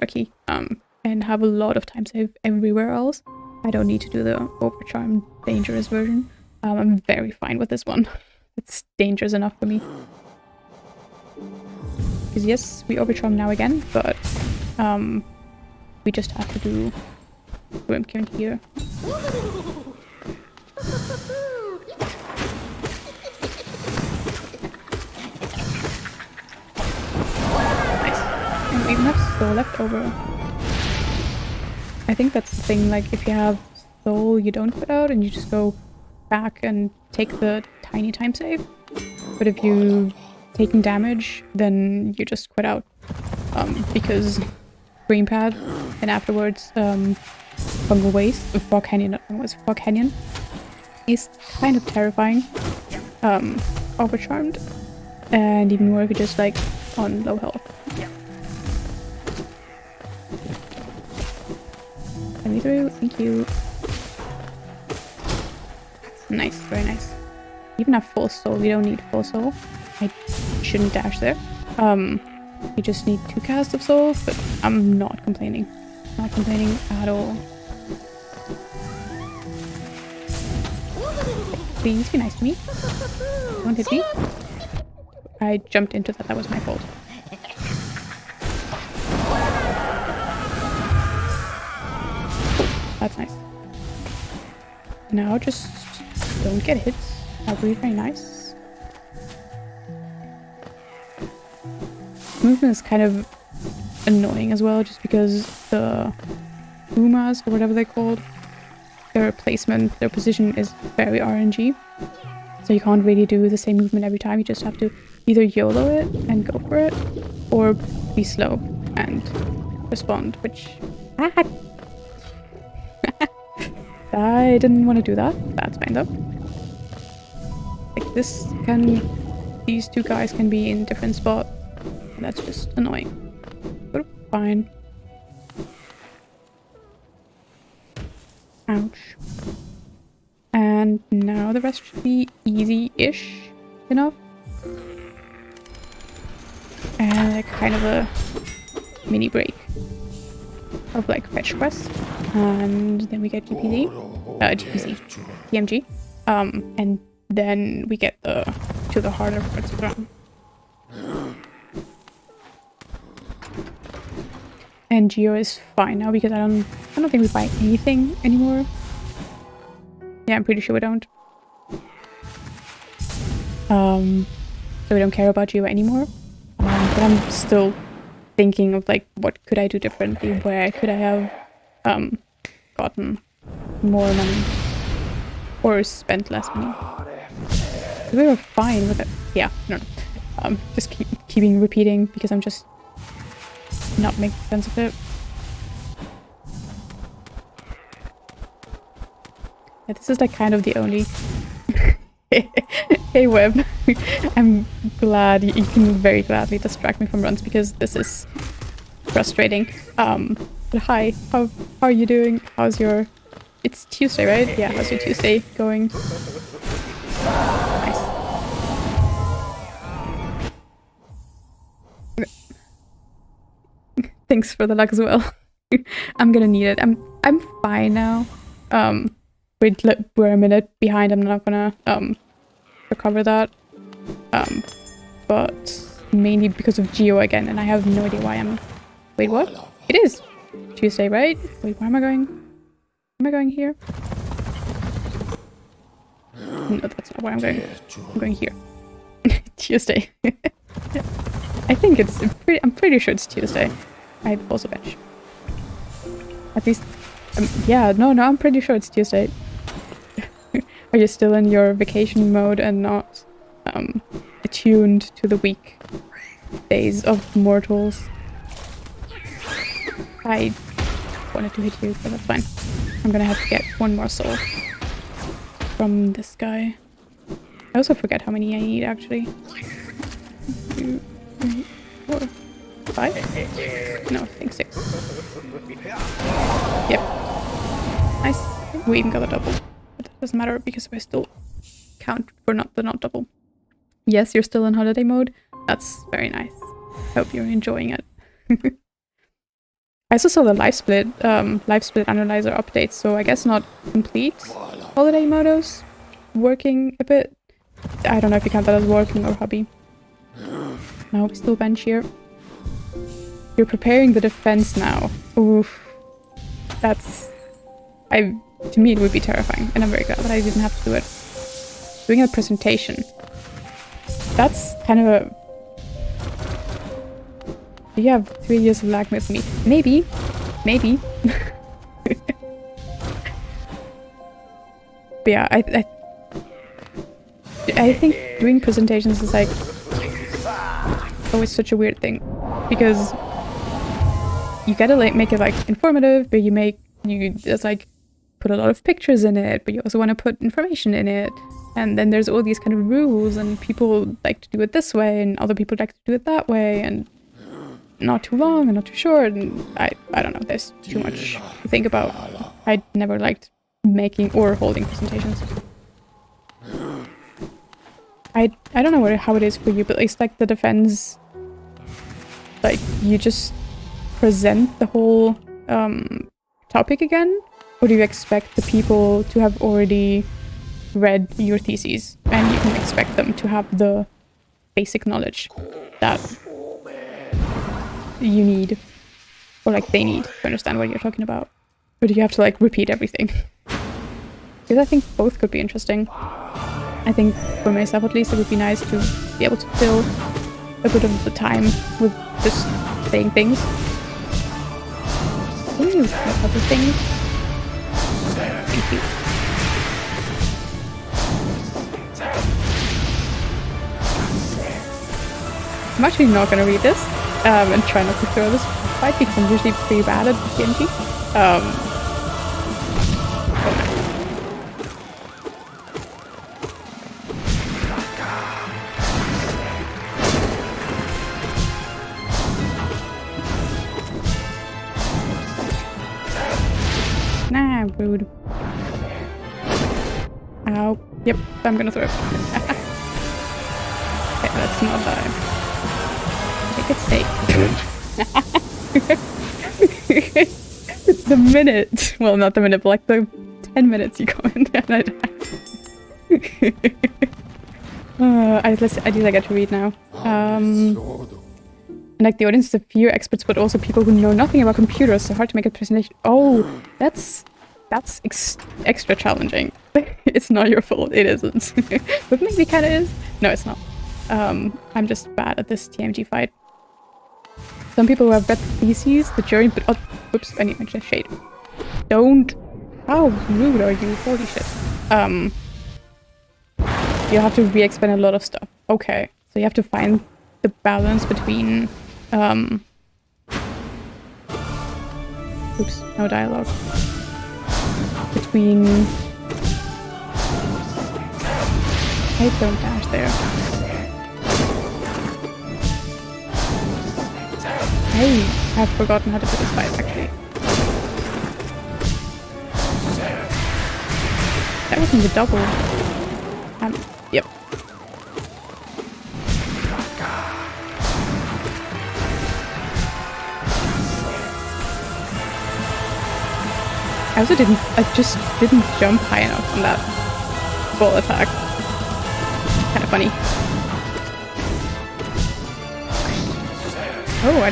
Reki, and have a lot of time save everywhere else. I don't need to do the overcharmed dangerous version. I'm very fine with this one. It's dangerous enough for me. Because yes, we overcharm now again, but we just have to do Grimkin here. Nice. And we even have soul left over. I think that's the thing, like if you have soul you don't put out and you just go back and take the tiny time save. But if you've taken damage, then you just quit out. Because Green Pad and afterwards Fungal Waste, Fog Canyon, not Fungal Waste, Fog Canyon is kind of terrifying. Overcharmed, and even more if you're just like on low health. Let me through, thank you. Nice, very nice. Even have full soul, you don't need full soul. I shouldn't dash there. You just need 2 casts of soul, but I'm not complaining. Not complaining at all. Please be nice to me. Don't hit me. I jumped into that, that was my fault. That's nice. Now just don't get hit. That'll be very nice. Movement is kind of annoying as well, just because the Umas, or whatever they're called, their placement, their position is very RNG. So you can't really do the same movement every time. You just have to either YOLO it and go for it, or be slow and respond, which... I didn't want to do that. That's fine though. Like these 2 guys can be in different spots. That's just annoying. But fine. Ouch. And now the rest should be easy-ish enough. And like kind of a mini break of like fetch quest. And then we get GPZ. TMG. And then we get to the harder parts of the run. And Geo is fine now because I don't think we buy anything anymore. Yeah, I'm pretty sure we don't. So we don't care about Geo anymore. But I'm still thinking of like what could I do differently? Where could I have gotten more money or spent less money? We were fine with it. Yeah, no. Just keeping repeating because I'm just not making sense of it. Yeah, this is like kind of the only... Hey Web, I'm glad you can very gladly distract me from runs because this is frustrating. But hi, how are you doing? How's your... It's Tuesday, right? Yeah, how's your Tuesday going? Nice. Thanks for the luck as well. I'm gonna need it. I'm fine now. We're a minute behind. I'm not gonna recover that. But mainly because of Geo again, and I have no idea why I'm... Wait, what? It is Tuesday, right? Wait, where am I going? Am I going here? No, that's not where I'm going. I'm going here. Tuesday. I think it's I'm pretty sure it's Tuesday. I also bench. At least, yeah, no, I'm pretty sure it's Tuesday. Are you still in your vacation mode and not attuned to the weekdays of mortals? I wanted to hit you, but that's fine. I'm gonna have to get one more soul from this guy. I also forget how many I need, actually. 2, 3, 4, 5? No, I think 6. Yep. Nice. We even got a double. But that doesn't matter because I still count for not double. Yes, you're still in holiday mode. That's very nice. Hope you're enjoying it. I also saw the live split analyzer update, so I guess not complete holiday modos working a bit. I don't know if you count that as working or hobby. No, we still bench here. You're preparing the defense now. Oof. That's... to me it would be terrifying, and I'm very glad that I didn't have to do it. Doing a presentation. That's kind of a... You have 3 years of lag with me. Maybe. Maybe. But yeah, I think doing presentations is like always such a weird thing because you gotta like make it like informative, but you just like put a lot of pictures in it, but you also want to put information in it, and then there's all these kind of rules, and people like to do it this way, and other people like to do it that way, and not too long and not too short, and I don't know. There's too much to think about. I never liked making or holding presentations. I don't know how it is for you, but it's like the defense, like you just present the whole topic again, or do you expect the people to have already read your theses and you can expect them to have the basic knowledge that you need, or like they need to understand what you're talking about? Or do you have to like repeat everything? Because I think both could be interesting. I think for myself at least it would be nice to be able to fill a bit of the time with just saying things. Ooh, other things. Thank you. I'm actually not going to read this and try not to throw this fight because I'm usually pretty bad at TNT. Nah, rude. Ow. Yep, I'm gonna throw it. Okay, let's not die. Take it safe. The minute, well, not the minute, but like the 10 minutes you go in there and I die. At least I get to read now. Like the audience is a few experts, but also people who know nothing about computers, so hard to make a presentation. Oh, that's extra challenging. It's not your fault, it isn't. But maybe it kinda is. No, it's not. I'm just bad at this TMG fight. Some people who have read the theses, the jury, but oops, I need to mention shade. Don't. How rude are you? Holy shit. You have to re-explain a lot of stuff. Okay, so you have to find the balance between oops, no dialogue. Between I don't dash there. I have forgotten how to do this fight actually. That wasn't a double. Yep. I just didn't jump high enough on that ball attack. Kind of funny. Oh,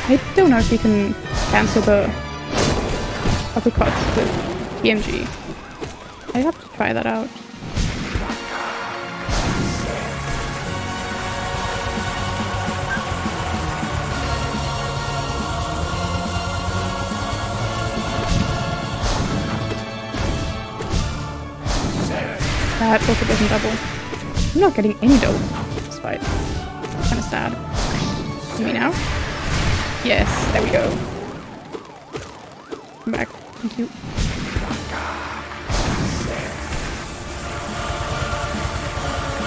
I don't know if you can cancel the uppercuts with TMG. I have to try that out. That also doesn't double. I'm not getting any double this fight. Kind of sad. Me now? Yes, there we go. Come back. Thank you.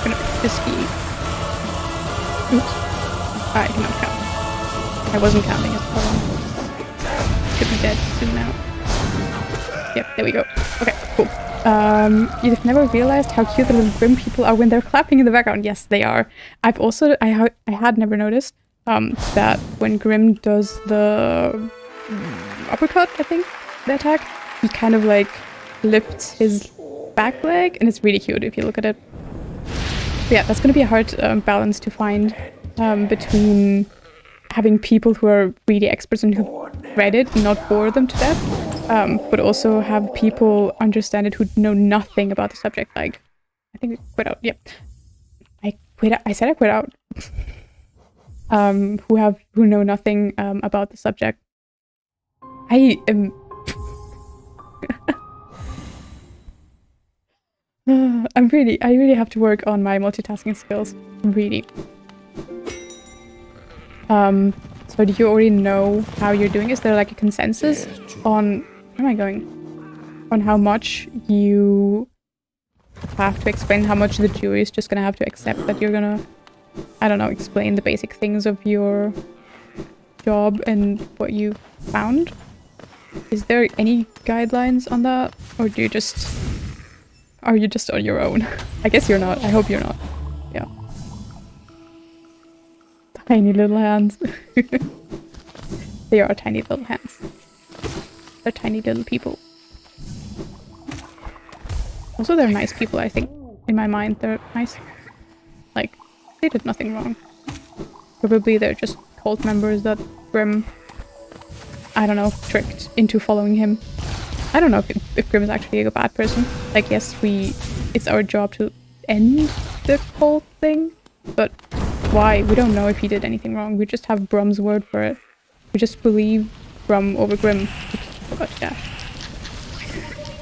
Gonna be risky. Oops. I cannot count. I wasn't counting as well. Should be dead soon now. Yep, there we go. Okay, cool. You've never realized how cute the little Grimm people are when they're clapping in the background. Yes, they are. I had never noticed that when Grimm does the uppercut, I think, the attack, he kind of like lifts his back leg, and it's really cute if you look at it. But yeah, that's going to be a hard balance to find between having people who are really experts and who've read it and not bore them to death, but also have people understand it who know nothing about the subject. Like, I think I quit out. Yep, I quit. I said I quit out. Who know nothing about the subject. I am. I really have to work on my multitasking skills. Really. So do you already know how you're doing? Is there like a consensus on where am I going? On how much you have to explain, how much the jury is just gonna have to accept that you're gonna, I don't know, explain the basic things of your job and what you found? Is there any guidelines on that? Or are you just on your own? I guess you're not. I hope you're not. Yeah. Tiny little hands. They are tiny little hands. They're tiny little people. Also, they're nice people, I think. In my mind, they're nice. Like, they did nothing wrong. Probably they're just cult members that Grimm, I don't know, tricked into following him. I don't know if Grimm is actually a bad person. Like, yes, it's our job to end the cult thing, but why? We don't know if he did anything wrong. We just have Brum's word for it. We just believe Brum over Grimm. Oops, I forgot to dash.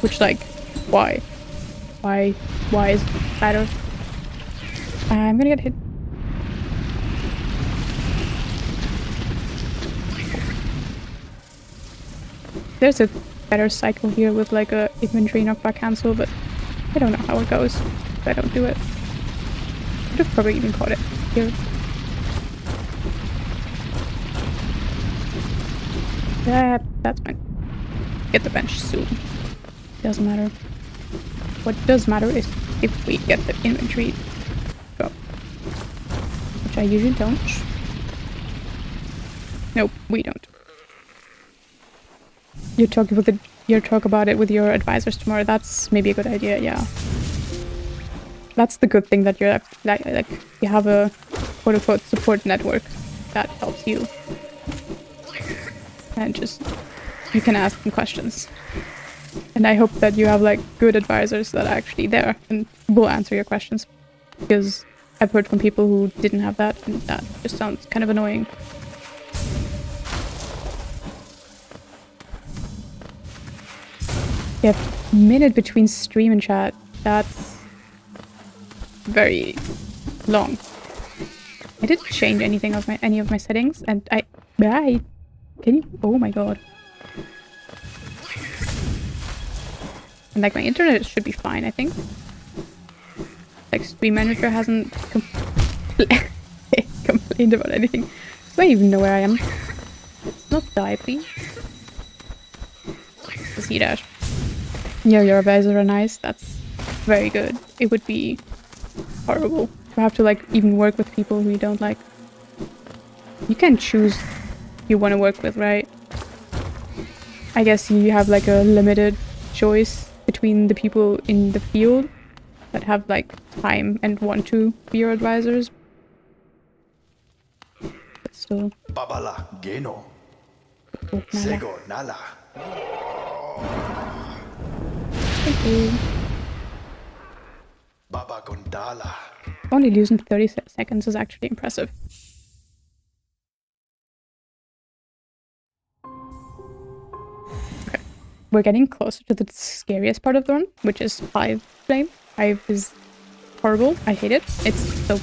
Which, like, why? Why is it better? I'm gonna get hit. There's a better cycle here with like a inventory knockback cancel, but I don't know how it goes. So I don't do it. Could have probably even caught it here. That's fine. Get the bench soon. Doesn't matter. What does matter is if we get the inventory drop. Which I usually don't. Nope, we don't. You talk about it with your advisors tomorrow. That's maybe a good idea, yeah. that's the good thing that you're like you have a quote-unquote support network that helps you. And just you can ask them questions. And I hope that you have like good advisors that are actually there and will answer your questions. Because I've heard from people who didn't have that, and that just sounds kind of annoying. Yeah, minute between stream and chat. That's very long. I didn't change anything of any of my settings, and can you? Oh my god. And like my internet should be fine, I think. Like Stream Manager hasn't complained about anything. Do I even know where I am? Let's not die, please. The sea dash. Yeah, your advisors are nice. That's very good. It would be horrible to have to like even work with people who you don't like. You can choose who you want to work with, right? I guess you have like a limited choice between the people in the field that have like time and want to be your advisors. But still. Babala Geno. Oh, Sego Nala. Thank you. Baba Gondala. Only losing 30 seconds is actually impressive. Okay. We're getting closer to the scariest part of the run, which is 5 flame. 5 is horrible. I hate it. It's so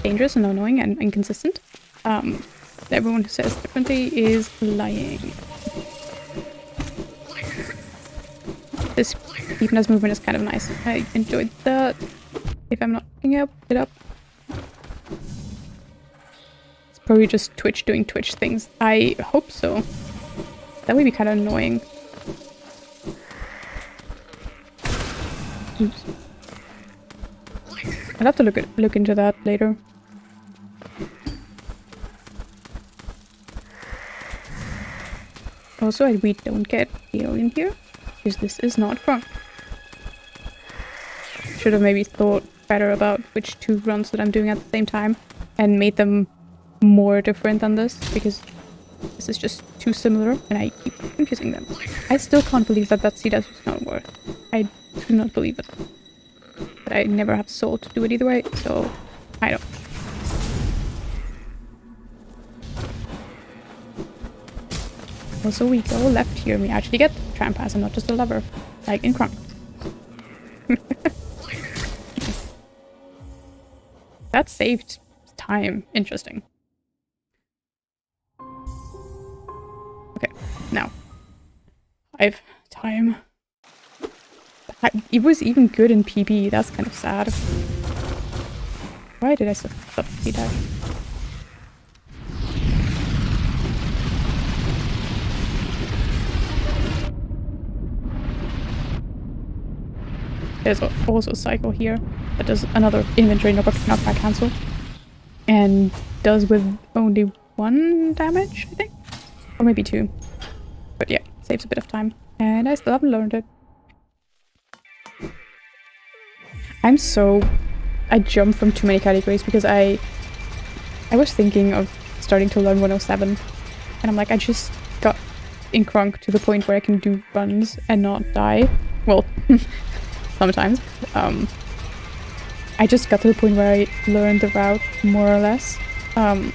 dangerous and annoying and inconsistent. Everyone who says differently is lying. This deepness movement is kind of nice. I enjoyed that. If I'm not picking it up. It's probably just Twitch doing Twitch things. I hope so. That would be kind of annoying. Oops. I'll have to look into that later. Also, we don't get alien here, because this is not Crunk. Should have maybe thought better about which 2 runs that I'm doing at the same time, and made them more different than this, because this is just too similar, and I keep confusing them. I still can't believe that sea dash is not worth. I do not believe it. But I never have soul to do it either way, so I don't. Also, we go left here and we actually get the tram pass and not just a lever, like in Crunk. That saved time. Interesting. Okay, now. I've time. It was even good in PB. That's kind of sad. Why did I stop the dash? There's also a cycle here that does another inventory knockback cancel. And does with only 1 damage, I think? Or maybe 2. But yeah, saves a bit of time. And I still haven't learned it. I jumped from too many categories because I was thinking of starting to learn 107. And I'm like, I just got in Crunk to the point where I can do runs and not die. Well, sometimes. I just got to the point where I learned the route more or less. And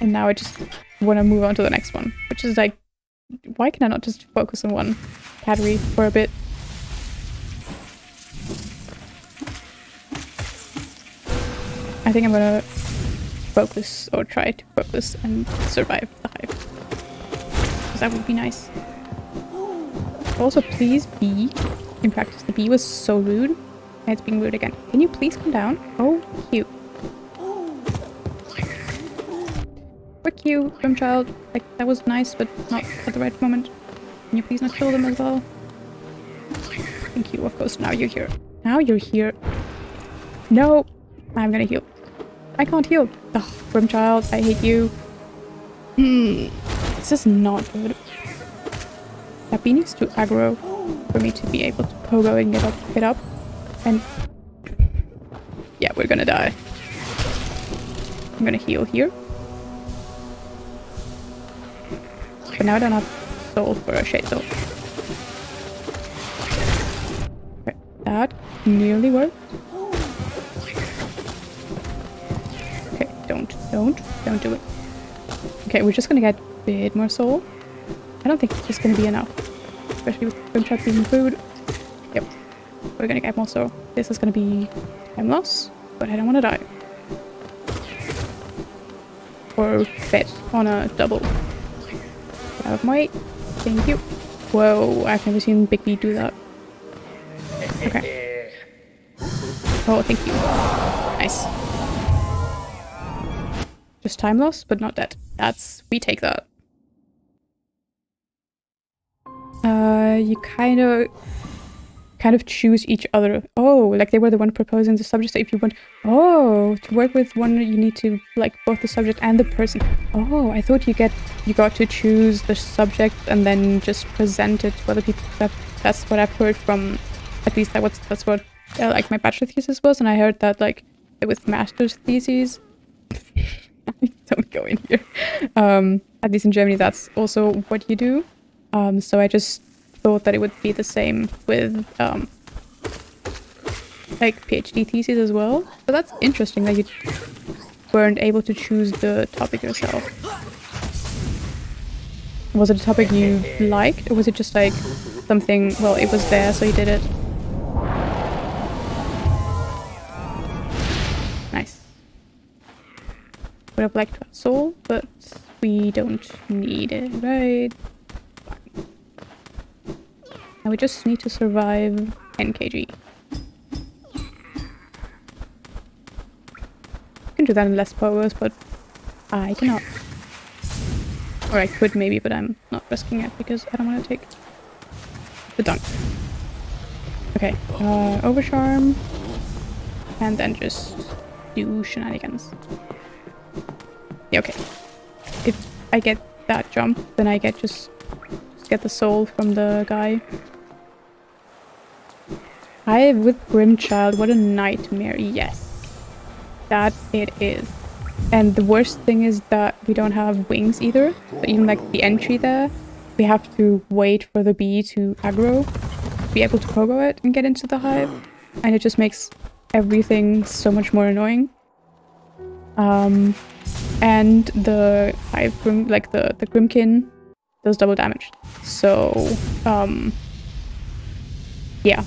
now I just want to move on to the next one. Which is like, why can I not just focus on one category for a bit? I think I'm gonna focus, or try to focus, and survive the hive. Because that would be nice. Also, please be in practice. The bee was so rude, and it's being rude again. Can you please come down? Oh, cute. Frick you, Grim Child. Like, that was nice, but not at the right moment. Can you please not kill them as well? Thank you, of course. Now you're here. Now you're here. No! I'm gonna heal. I can't heal. Ugh, Grim Child, I hate you. This is not good. That bee needs to aggro for me to be able to pogo and get up. And Yeah, we're gonna die. I'm gonna heal here. But now I don't have soul for a shade soul. Okay, that nearly worked. Okay, don't do it. Okay, we're just gonna get a bit more soul. I don't think it's just gonna be enough. Especially with Grimshot being food. Yep. We're gonna get more soul. This is gonna be time loss, but I don't wanna die. Or bet on a double. Get out of my way. Thank you. Whoa, I've never seen Big B do that. Okay. Oh, thank you. Nice. Just time loss, but not dead. We take that. You kind of choose each other. Oh, like they were the one proposing the subject. So if you want, to work with one, you need to like both the subject and the person. Oh, I thought you got to choose the subject and then just present it to other people. That's what I've heard from, at least that's what like my bachelor thesis was, and I heard that like with master's theses. Don't go in here. At least in Germany, that's also what you do. So I just thought that it would be the same with like PhD theses as well. So that's interesting that you weren't able to choose the topic yourself. Was it a topic you liked, or was it just like something, well, it was there, so you did it? Nice. Would have liked to have soul, but we don't need it, right? Fine. Now we just need to survive NKG. I can do that in less powers, but I cannot. Or I could maybe, but I'm not risking it because I don't want to take the dunk. Okay, overcharm, and then just do shenanigans. Yeah, okay. If I get that jump, then I get just get the soul from the guy. Hive with Grimchild, what a nightmare. Yes, that it is. And the worst thing is that we don't have wings either. So even like the entry there, we have to wait for the bee to aggro, be able to pogo it and get into the hive. And it just makes everything so much more annoying. And the hive grim, like the Grimkin does double damage. So yeah,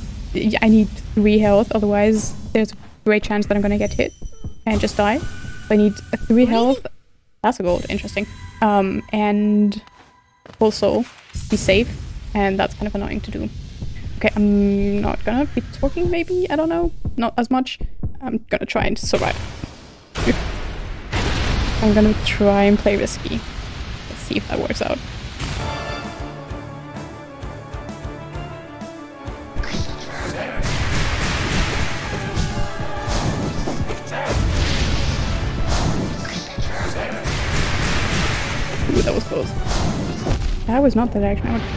I need 3 health, otherwise there's a great chance that I'm gonna get hit and just die. So I need 3 health. That's a gold, interesting. And full soul, be safe, and that's kind of annoying to do. Okay, I'm not gonna be talking, maybe, I don't know, not as much. I'm gonna try and survive. I'm gonna try and play risky. Let's see if that works out. Ooh, that was close. That was not the direction I wanted.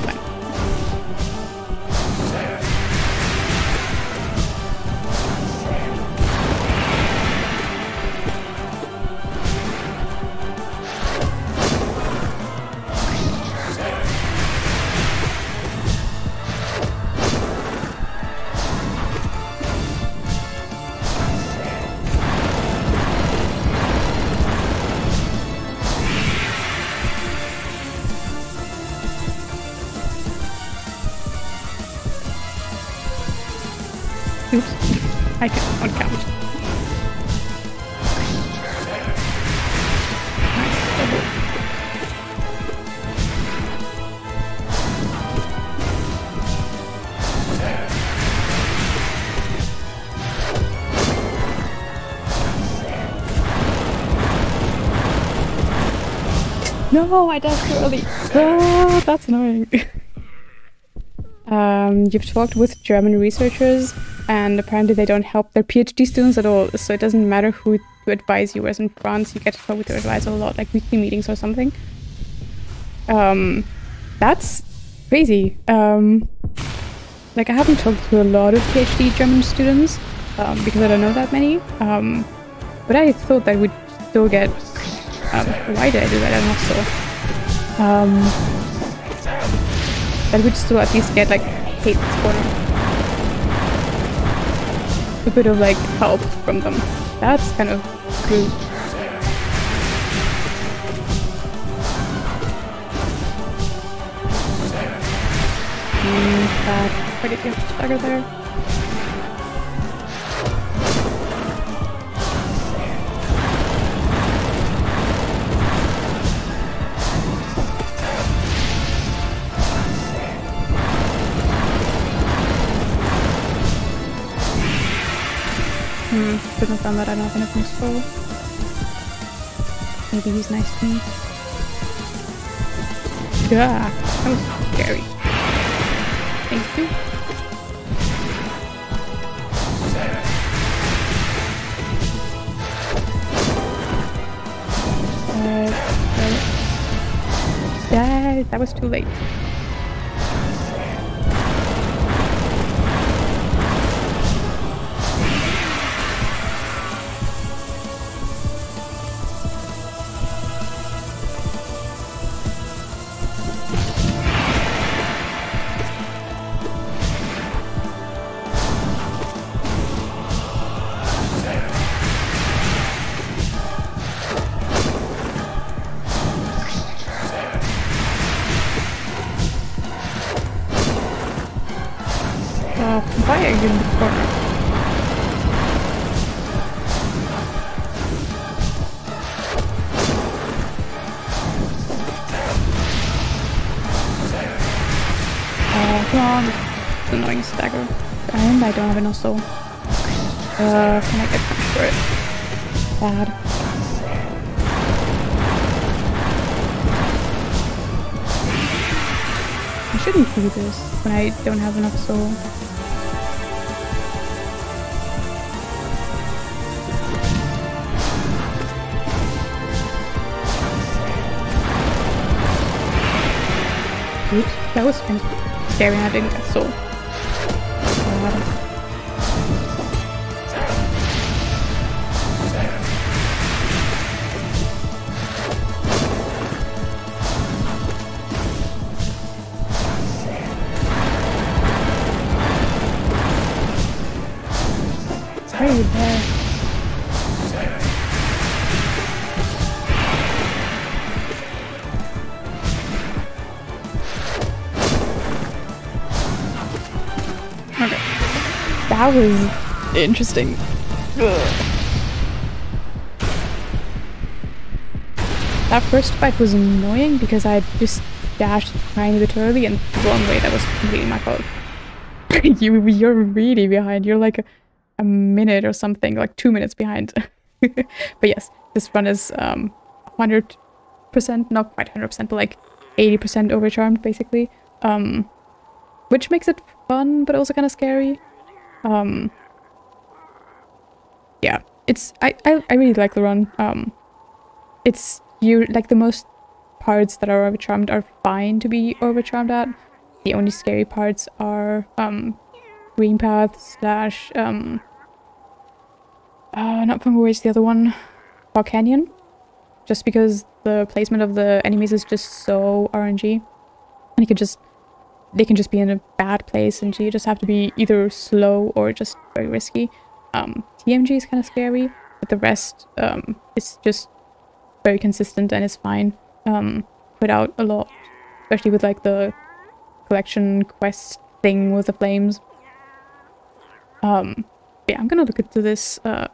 Fine. Oops, I can't count. Nice, double. No, I died too early. Oh, that's annoying. You've talked with German researchers, and apparently they don't help their PhD students at all, so it doesn't matter who to advise you, whereas in France you get to talk with your advisor a lot, like weekly meetings or something. That's crazy. Like I haven't talked to a lot of PhD German students, because I don't know that many. But I thought that would still get. Why did I do that? I'm not sure. That would still at least get like hit for a bit of like help from them. That's kind of good. Why did you have to stagger there? Couldn't have done that, I don't have enough control. Maybe he's nice to me. Yeah, that was scary. Thank you. Yeah, that was too late. Why are you in the corner? Come on. It's annoying stagger. And I don't have enough soul. Can I get punished for it? Bad. I shouldn't do this when I don't have enough soul. Oops, that was kind of scary and I didn't get soul. Why are you there? Okay. That was interesting. Ugh. That first fight was annoying because I just dashed tiny bit early and the wrong way. That was completely my fault. You're really behind. You're like a minute or something, like 2 minutes behind. But yes, this run is 100%, not quite 100%, but like 80% overcharmed basically. Which makes it fun, but also kind of scary. Yeah, it's I really like the run. It's like the most parts that are overcharmed are fine to be overcharmed at. The only scary parts are green path slash not from where's the other one, Fog Canyon. Just because the placement of the enemies is just so RNG, and they can just be in a bad place, and so you just have to be either slow or just very risky. TMG is kind of scary, but the rest is just very consistent and it's fine without a lot, especially with like the collection quest thing with the flames. Yeah, I'm gonna look into this. Can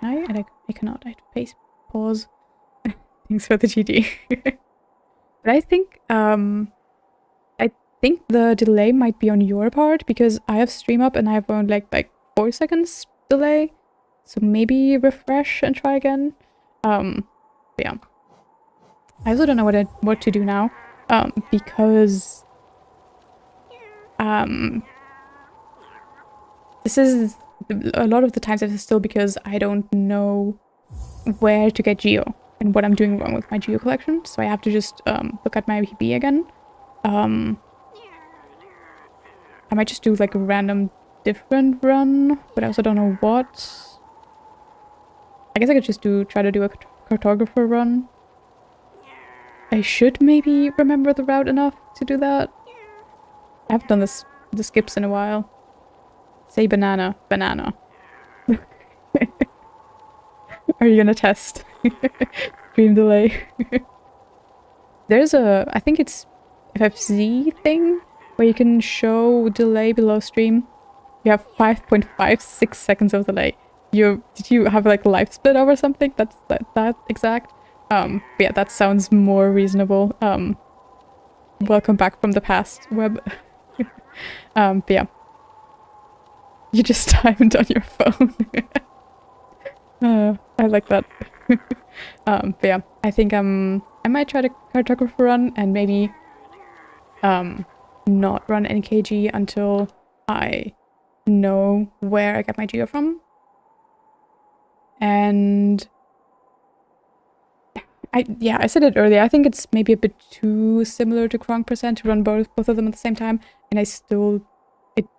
I? I cannot. I have to pause. Thanks for the GD. But I think the delay might be on your part because I have stream up and I have around like 4 seconds delay. So maybe refresh and try again. Yeah. I also don't know what to do now. Because this is a lot of the times it's still because I don't know where to get Geo and what I'm doing wrong with my Geo collection. So I have to just look at my PB again. I might just do like a random different run, but I also don't know what. I guess I could just try to do a cartographer run. I should maybe remember the route enough to do that. I haven't done the skips in a while. Say banana. Banana. Are you gonna test? Stream delay. There's a, I think it's FFZ thing where you can show delay below stream. You have 5.56 seconds of delay. Did you have like live split over something? That's that exact? Yeah, that sounds more reasonable. Welcome back from the past, web. But yeah. You just timed on your phone. I like that. But yeah, I think I might try to cartographer run and maybe not run NKG until I know where I get my geo from. And I said it earlier, I think it's maybe a bit too similar to Kronk percent to run both of them at the same time, and I do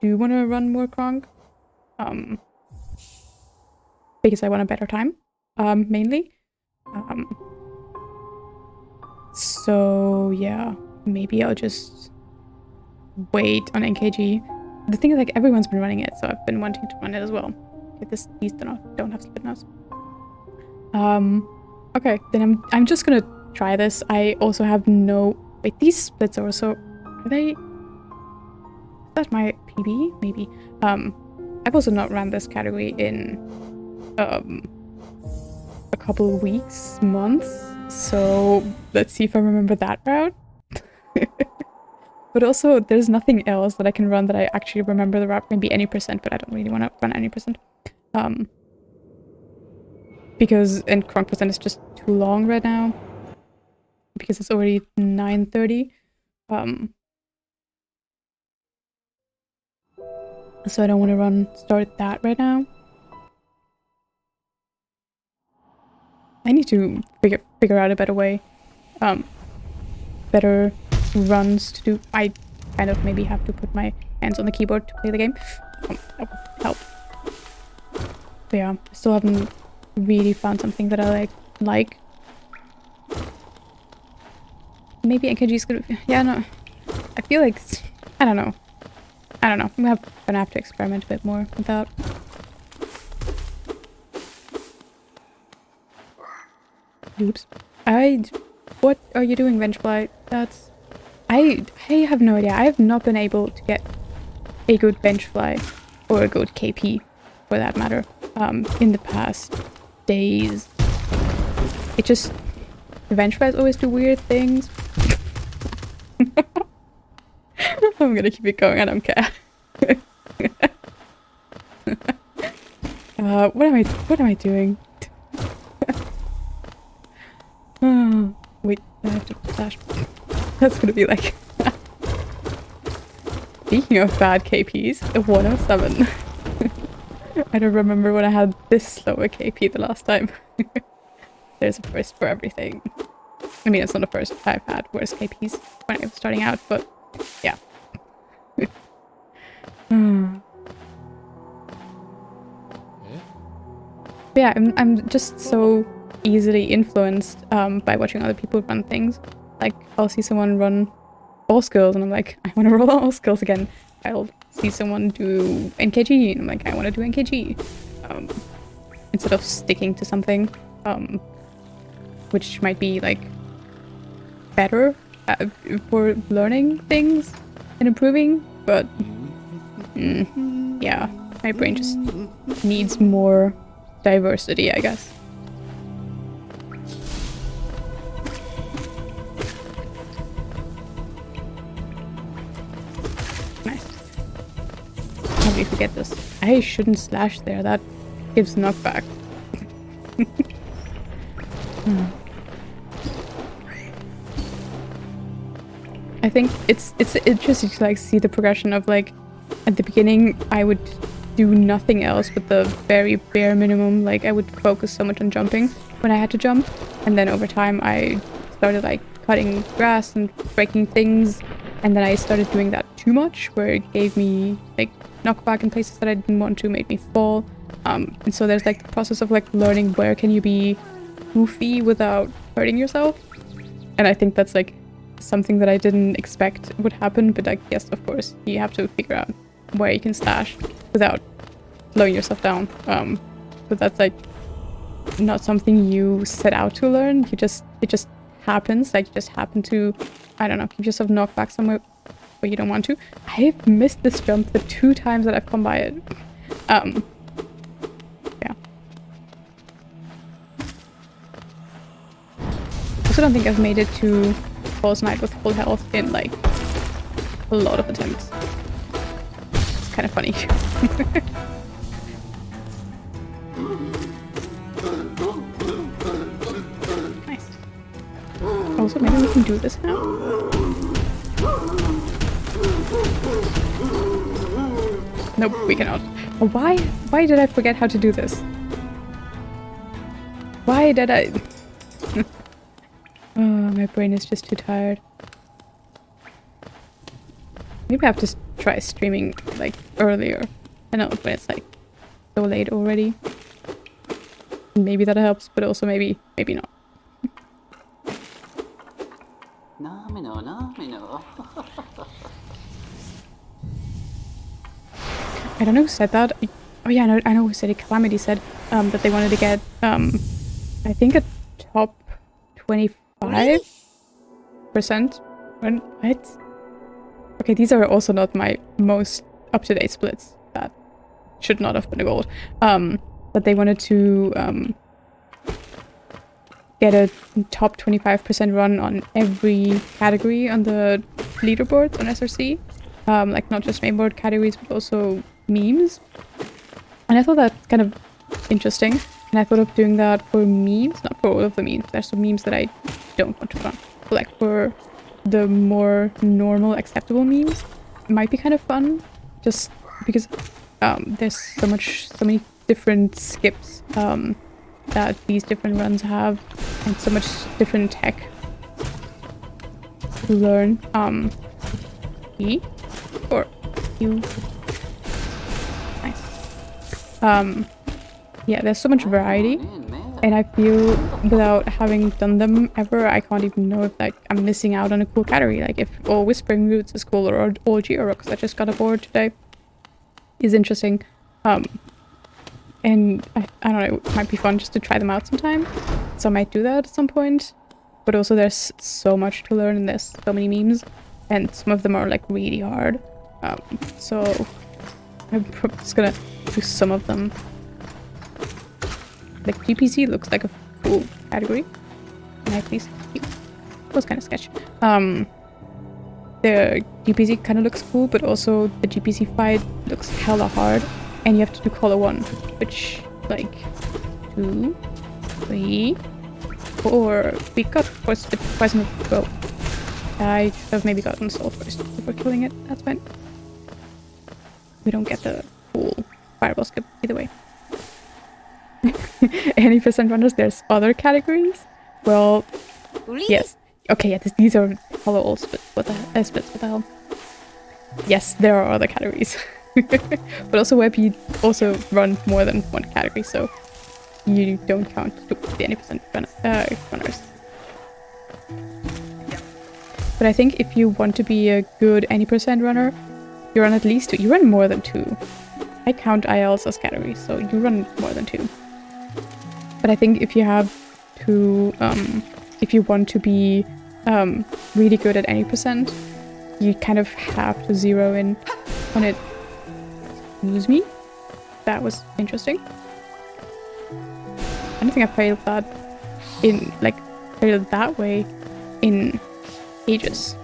want to run more Kronk. Because I want a better time, mainly. So yeah, maybe I'll just wait on NKG. The thing is, like, everyone's been running it, so I've been wanting to run it as well. Okay, these don't have split nodes. Okay, then I'm just gonna try this. I also have no... Wait, these splits are also... Are they... Is that my PB? Maybe. I've also not run this category in a couple of weeks, months, so let's see if I remember that route. But also, there's nothing else that I can run that I actually remember the route. Maybe any percent, but I don't really want to run any percent. Because in Kronk percent is just too long right now. Because it's already 9:30. So I don't want to start that right now. I need to figure out a better way. Better runs to do. I kind of maybe have to put my hands on the keyboard to play the game. That would help. But yeah, I still haven't really found something that I like. Maybe NKG's gonna... Yeah, no. I feel like... I don't know. I'm gonna have to experiment a bit more with that. Oops. What are you doing, Vengefly? That's... I have no idea. I have not been able to get a good Vengefly, or a good KP, for that matter, in the past days. It just... The Vengeflies always do weird things. I'm gonna keep it going, I don't care. What am I doing? Wait, I have to flash. That's gonna be like... Speaking of bad KPs, a 107. I don't remember when I had this slow a KP the last time. There's a first for everything. I mean, it's not the first. I've had worse KPs when I was starting out, but yeah. But yeah, I'm just so easily influenced by watching other people run things. Like, I'll see someone run all skills and I'm like, I want to roll all skills again. I'll see someone do NKG and I'm like, I want to do NKG. Instead of sticking to something, which might be like better for learning things and improving, but yeah, my brain just needs more diversity, I guess. Nice. How do you forget this? I shouldn't slash there, that gives knockback. I think it's interesting to like see the progression of like at the beginning I would do nothing else but the very bare minimum, like I would focus so much on jumping when I had to jump, and then over time I started like cutting grass and breaking things And then I started doing that too much, where it gave me like knockback in places that I didn't want to, made me fall. And so there's like the process of like learning where can you be goofy without hurting yourself. And I think that's like something that I didn't expect would happen, but I guess of course you have to figure out where you can stash without slowing yourself down. But that's like not something you set out to learn. It just happens. Like you just happen to, I don't know, give yourself knocked back somewhere where you don't want to. I've missed this jump the 2 times that I've come by it. Yeah. Also don't think I've made it to False Knight with full health in like a lot of attempts. It's kind of funny. Nice. Also, maybe we can do this now. Nope, we cannot. Oh, why did I forget how to do this? Why did I? Oh, my brain is just too tired. Maybe I have to try streaming like earlier. I know, when it's like so late already. Maybe that helps, but also maybe not. No. I don't know who said that. Oh yeah, I know who said it. Calamity said that they wanted to get I think a top 25%. What? Okay, these are also not my most up-to-date splits. That should not have been a goal. But they wanted to get a top 25% run on every category on the leaderboards on SRC. Like not just mainboard categories, but also memes. And I thought that kind of interesting. And I thought of doing that for memes, not for all of the memes. There's some memes that I don't want to run. But like for the more normal, acceptable memes, it might be kind of fun. Just because there's so many different skips that these different runs have, and so much different tech to learn. E or U. Nice. Yeah, there's so much variety, and I feel without having done them ever, I can't even know if like I'm missing out on a cool category. Like if all Whispering Roots is cool, or all Georocks, I just got aboard today, is interesting. And I don't know, it might be fun just to try them out sometime. So I might do that at some point. But also there's so much to learn and there's so many memes. And some of them are like really hard. So I'm probably just gonna do some of them. Like GPC looks like a cool category. Can I please? It was kind of sketchy. The GPC kind of looks cool, but also the GPC fight looks hella hard. And you have to do color 1, which, like, 2, 3, 4. We got force with poison. Well, I should have maybe gotten soul first before killing it. That's fine. We don't get the full fireball skip either way. Any percent runners? There's other categories. Well, yes. Okay, yeah. These are hollow all splits. What the hell? Yes, there are other categories. But also web you also run more than one category, so you don't count the any percent runners. But I think if you want to be a good any percent runner, you run at least 2. You run more than 2. I count ILs as categories, so you run more than 2. But I think if you have to, if you want to be really good at any percent, you kind of have to zero in on it. Excuse me? That was interesting. I don't think I failed that in, like, failed that way in ages.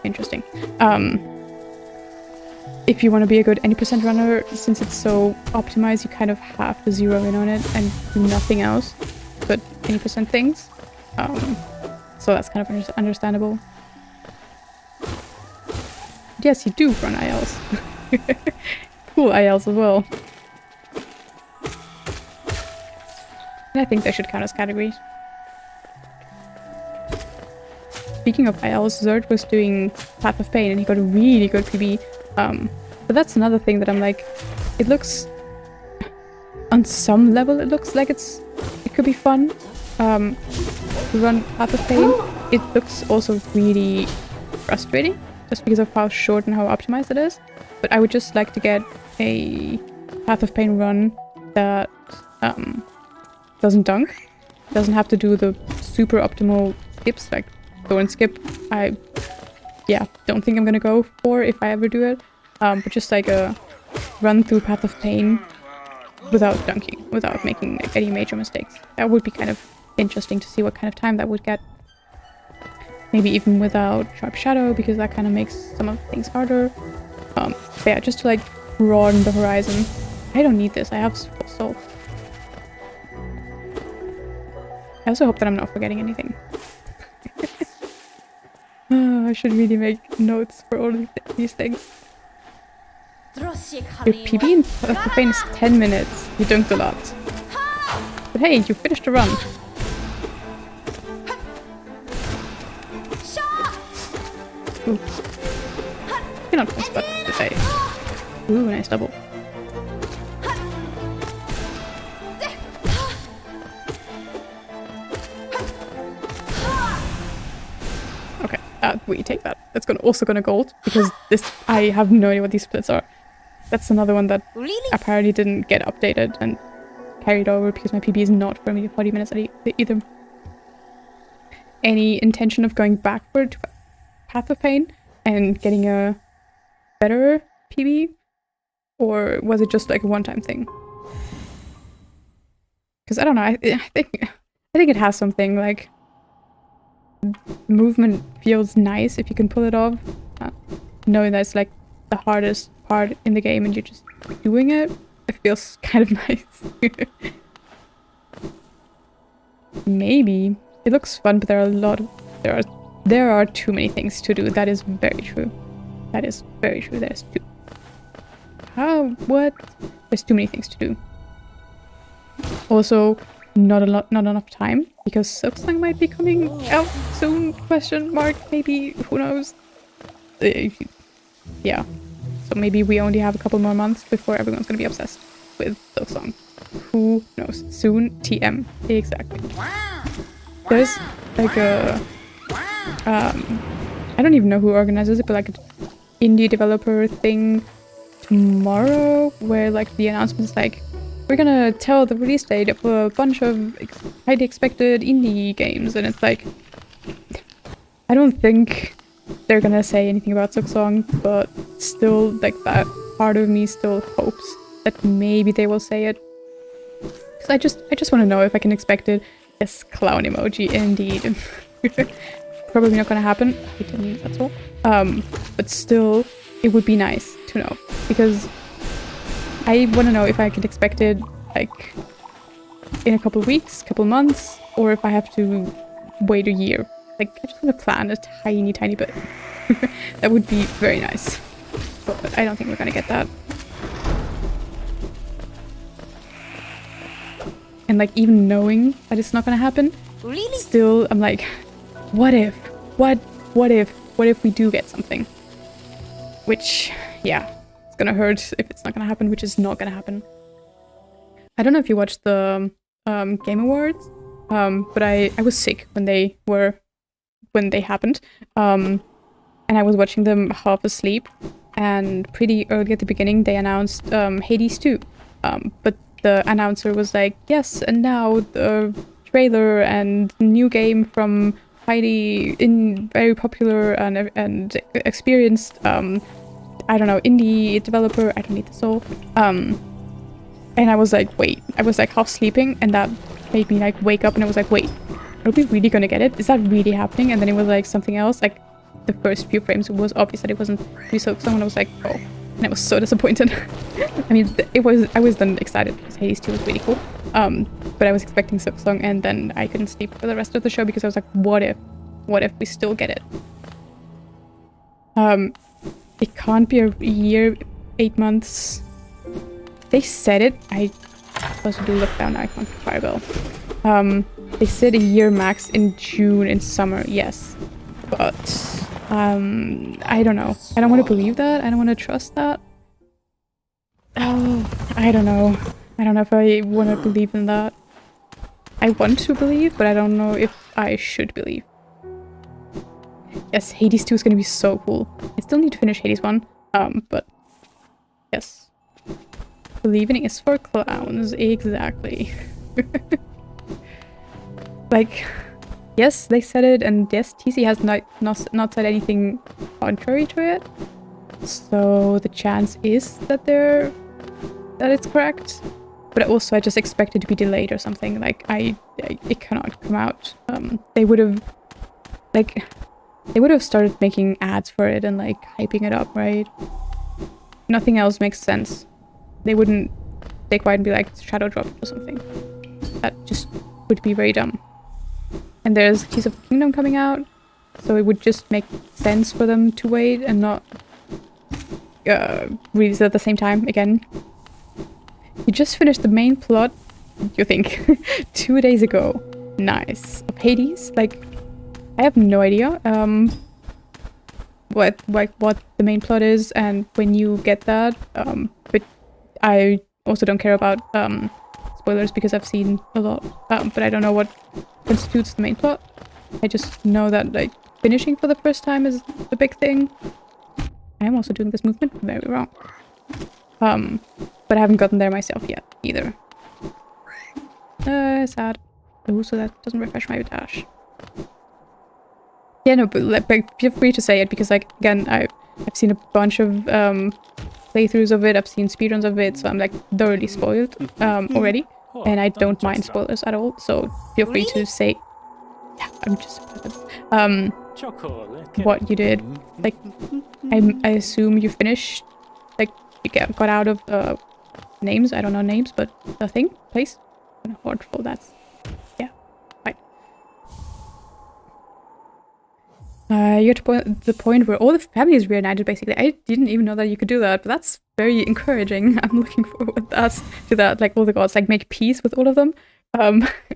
Interesting. If you want to be a good any percent runner, since it's so optimized, you kind of have to zero in on it and do nothing else but any percent things. So that's kind of understandable. Yes, you do run ILs. Cool ILs as well. And I think they should count as categories. speaking of ILs, Zerd was doing Path of Pain and he got a really good PB. But that's another thing that I'm like, it looks, on some level, it looks like it could be fun to run Path of Pain. It looks also really frustrating just because of how short and how optimized it is. But I would just like to get a Path of Pain run that doesn't dunk, doesn't have to do the super optimal skips like Thorn skip. I don't think I'm gonna go for if I ever do it. But just like a run through Path of Pain without dunking, without making like, any major mistakes. That would be kind of interesting to see what kind of time that would get. Maybe even without Sharp Shadow, because that kind of makes some of the things harder. But yeah, just to like broaden the horizon. I don't need this, I have full soul. I also hope that I'm not forgetting anything. I should really make notes for all of these things. Your PB in Path of Pain is 10 minutes. You dunked a lot. But hey, you finished the run. Ooh. You're not close, but today. Ooh, nice double. Okay, we take that. That's also gonna gold, because this, I have no idea what these splits are. That's another one that apparently didn't get updated and carried over because my PB is not for me 40 minutes either. Any intention of going backward to Path of Pain and getting a better PB? Or was it just like a one-time thing? Because I don't know, I think it has something, like movement feels nice if you can pull it off. Knowing that it's like the hardest part in the game and you're just doing it, it feels kind of nice. Maybe. It looks fun, but there are too many things to do. That is very true. That is very true. There's too... What? There's too many things to do. Also, not enough time, because Silksong might be coming out soon, question mark, maybe, who knows? Yeah. So maybe we only have a couple more months before everyone's gonna be obsessed with Silksong. Who knows? Soon, TM. Exactly. There's like a... I don't even know who organizes it, but like an indie developer thing tomorrow, where like the announcement is like, we're gonna tell the release date of a bunch of highly expected indie games, and it's like, I don't think they're gonna say anything about Silksong, but still, like, that part of me still hopes that maybe they will say it. Because I just want to know if I can expect it. Yes, clown emoji, indeed. Probably not gonna happen. I didn't use that all. But still, it would be nice to know, because I want to know if I can expect it like in a couple of weeks, couple months, or if I have to wait a year. Like, I just want to plan a tiny bit. That would be very nice. But I don't think we're gonna get that. And like, even knowing that it's not gonna happen, really? Still, I'm like, what if? What if we do get something? Which, yeah, it's gonna hurt if it's not gonna happen, which is not gonna happen. I don't know if you watched the Game Awards, but I was sick when they happened. And I was watching them half asleep, and pretty early at the beginning they announced Hades 2. But the announcer was like, yes, and now the trailer and new game from very popular and experienced, I don't know, indie developer, I don't need the soul. And I was like, wait, I was like half sleeping, and that made me like wake up, and I was like, wait, are we really gonna get it? Is that really happening? And then it was like something else, like the first few frames, it was obvious that it wasn't Silksong, and I was like, oh, and I was so disappointed. I mean, I was then excited because Hades 2 was really cool. But I was expecting Silksong, and then I couldn't sleep for the rest of the show because I was like, what if we still get it? It can't be a year, 8 months. They said it. I supposed to do look down. I can't fireball. They said a year max in June in summer. Yes. But I don't know. I don't want to believe that. I don't want to trust that. Oh, I don't know. I don't know if I want to believe in that. I want to believe, but I don't know if I should believe. Yes, Hades 2 is going to be so cool. I still need to finish Hades 1. But yes. Believing is for clowns. Exactly. Like, yes, they said it, and yes, TC has not said anything contrary to it. So the chance is that it's correct. But also I just expect it to be delayed or something. Like it cannot come out. They would have started making ads for it and like hyping it up, right? Nothing else makes sense. They wouldn't stay quiet and be like shadow dropped or something. That just would be very dumb. And there's Tears of the Kingdom coming out, so it would just make sense for them to wait and not release it at the same time again. You just finished the main plot, you think, 2 days ago. Nice. Of Hades? Like, I have no idea what the main plot is and when you get that. But I also don't care about spoilers because I've seen a lot. But I don't know what constitutes the main plot. I just know that like finishing for the first time is the big thing. I am also doing this movement very wrong. But I haven't gotten there myself yet either. Sad. Oh, so that doesn't refresh my dash. Yeah, no, but like, feel free to say it because, like, again, I've seen a bunch of playthroughs of it. I've seen speedruns of it, so I'm like thoroughly spoiled already, and I don't mind spoilers at all. So feel free to say. Yeah, I'm just what you did. Like, I assume you finished. Like, you got out of the names. I don't know names, but the thing, place, and Hordful. That's yeah, right. You're to the point where all the families reunited, basically. I didn't even know that you could do that, but that's very encouraging. I'm looking forward to that. Like, all the gods, like, make peace with all of them,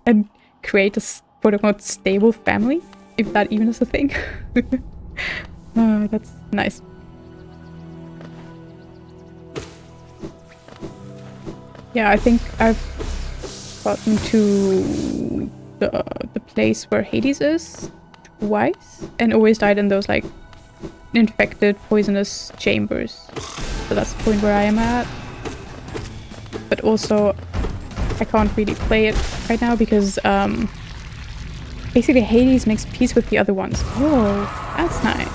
and create a quote-unquote stable family, if that even is a thing. That's nice. Yeah, I think I've gotten to the place where Hades is twice, and always died in those like infected, poisonous chambers. So that's the point where I am at. But also, I can't really play it right now because basically Hades makes peace with the other ones. Oh, that's nice.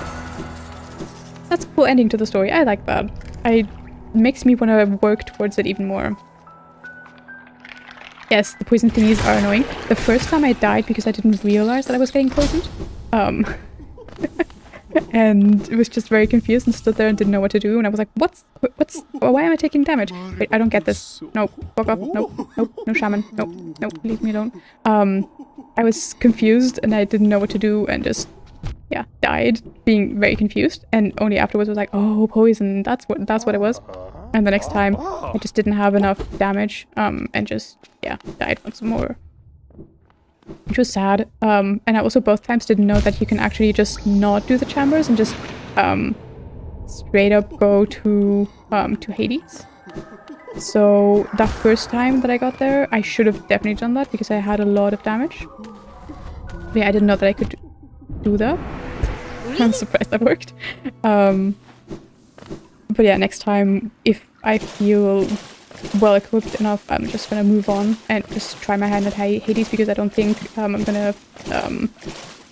That's a cool ending to the story. I like that. It makes me want to work towards it even more. Yes, the poison thingies are annoying. The first time I died because I didn't realize that I was getting poisoned. And it was just very confused and stood there and didn't know what to do. And I was like, why am I taking damage? Wait, I don't get this. No, fuck off. No shaman. No, leave me alone. I was confused and I didn't know what to do and just, yeah, died being very confused. And only afterwards was like, oh, poison, that's what it was. And the next time I just didn't have enough damage, and just, yeah, died once more. Which was sad. And I also both times didn't know that you can actually just not do the chambers and just straight up go to Hades. So that first time that I got there, I should have definitely done that because I had a lot of damage. But yeah, I didn't know that I could do that. I'm surprised that worked. But yeah, next time, if I feel well equipped enough, I'm just gonna move on and just try my hand at Hades because I don't think I'm gonna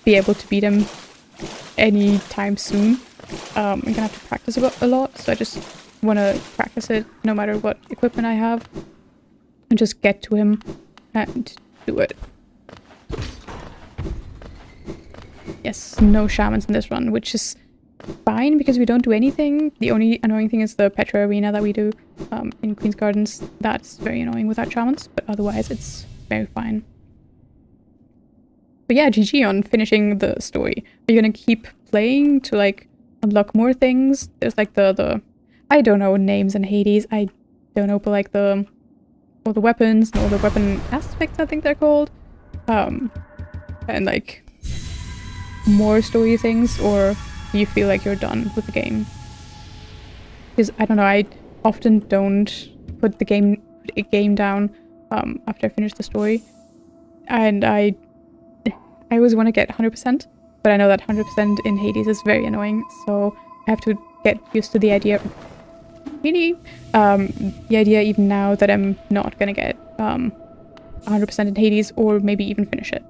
be able to beat him anytime soon. I'm gonna have to practice a lot, so I just want to practice it no matter what equipment I have and just get to him and do it. Yes, no shamans in this run, which is fine because we don't do anything. The only annoying thing is the Petra Arena that we do in Queen's Gardens. That's very annoying without shamans, but otherwise it's very fine. But yeah, GG on finishing the story. Are you gonna keep playing to like unlock more things? There's like the I don't know names in Hades. I don't know, but like all the weapons and all the weapon aspects, I think they're called. And like more story things, or do you feel like you're done with the game? Because I don't know, I often don't put a game down after I finish the story, and I always want to get 100%, but I know that 100% in Hades is very annoying, so I have to get used to the idea. Really, the idea even now that I'm not gonna get 100% in Hades, or maybe even finish it,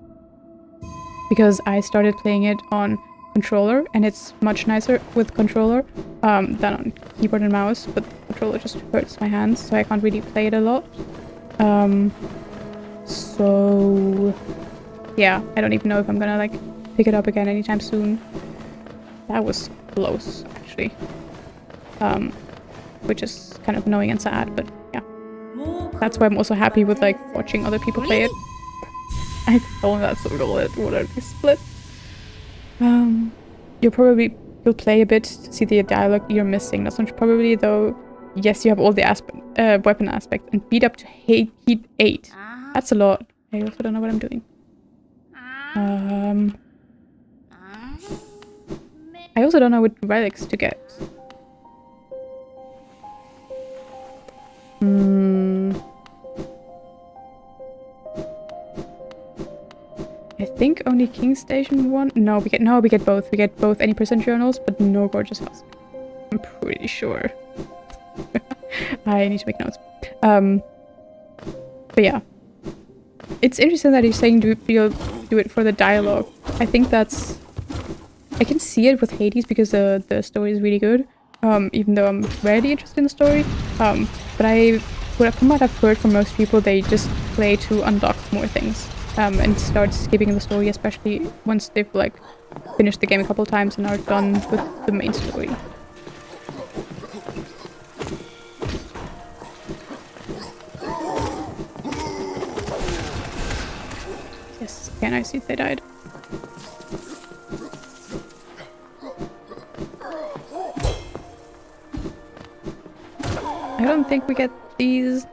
because I started playing it on controller, and it's much nicer with controller than on keyboard and mouse, but the controller just hurts my hands, so I can't really play it a lot. So yeah, I don't even know if I'm gonna like pick it up again anytime soon. That was close, actually. Which is kind of annoying and sad, but yeah. That's why I'm also happy with like watching other people play it. I told that so it would be split. You'll play a bit to see the dialogue you're missing. That's not probably, though. Yes, you have all the weapon aspect, and beat up to heat 8. That's a lot. I also don't know what I'm doing. I also don't know what relics to get. I think only King Station 1. No, we get both. We get both any percent journals, but no gorgeous house. I'm pretty sure. I need to make notes. But yeah, it's interesting that he's saying do it for the dialogue. I think that's. I can see it with Hades because the story is really good. Even though I'm rarely interested in the story. But from what I've heard from most people, they just play to unlock more things. And start skipping the story, especially once they've like finished the game a couple times and are done with the main story. Yes, again I see they died. I don't think we get these.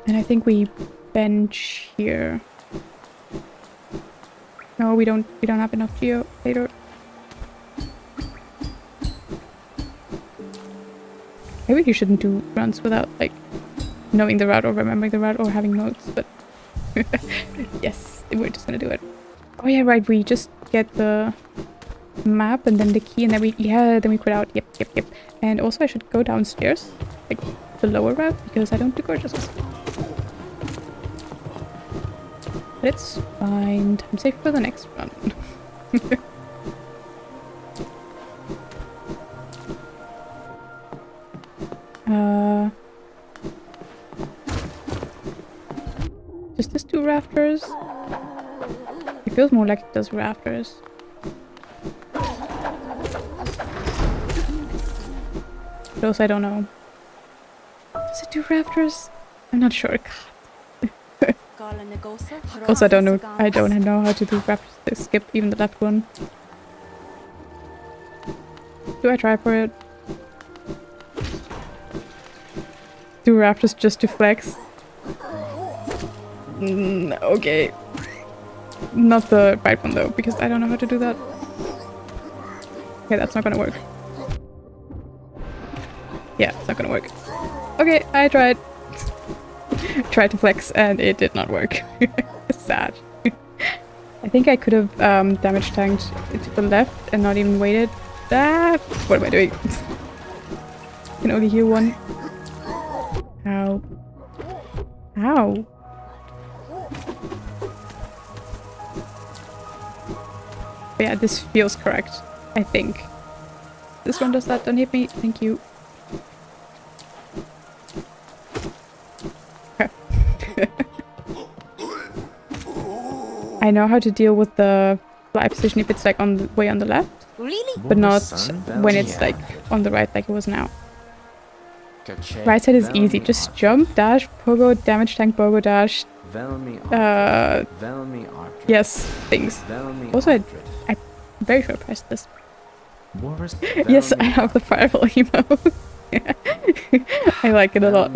And I think we bench here. No, we don't have enough geo later. Maybe you shouldn't do runs without like knowing the route or remembering the route or having notes, but yes, we're just gonna do it. Oh yeah, right, we just get the map and then the key and then we quit out. Yep. And also I should go downstairs, like the lower route, because I don't do gorgeous. But it's fine. I'm safe for the next run. Does this do rafters? It feels more like it does rafters. But also I don't know. Does it do rafters? I'm not sure. Also, I don't know how to do rafters. Skip even the left one. Do I try for it? Do rafters just to flex? Okay. Not the right one though, because I don't know how to do that. Okay, that's not gonna work. Yeah, it's not gonna work. Okay, I tried. Tried to flex and it did not work. Sad. I think I could have damage tanked to the left and not even waited. Ah, what am I doing? Can only heal one. Ow. Ow. But yeah, this feels correct, I think. This one does that, don't hit me. Thank you. I know how to deal with the fly position if it's like on the way on the left, but not when it's like on the right like it was now. Right side is easy, just jump, dash, pogo, damage tank, pogo, dash. Yes, things. Also, I'm very sure I pressed this. Yes, I have the fireball emote. I like it a lot.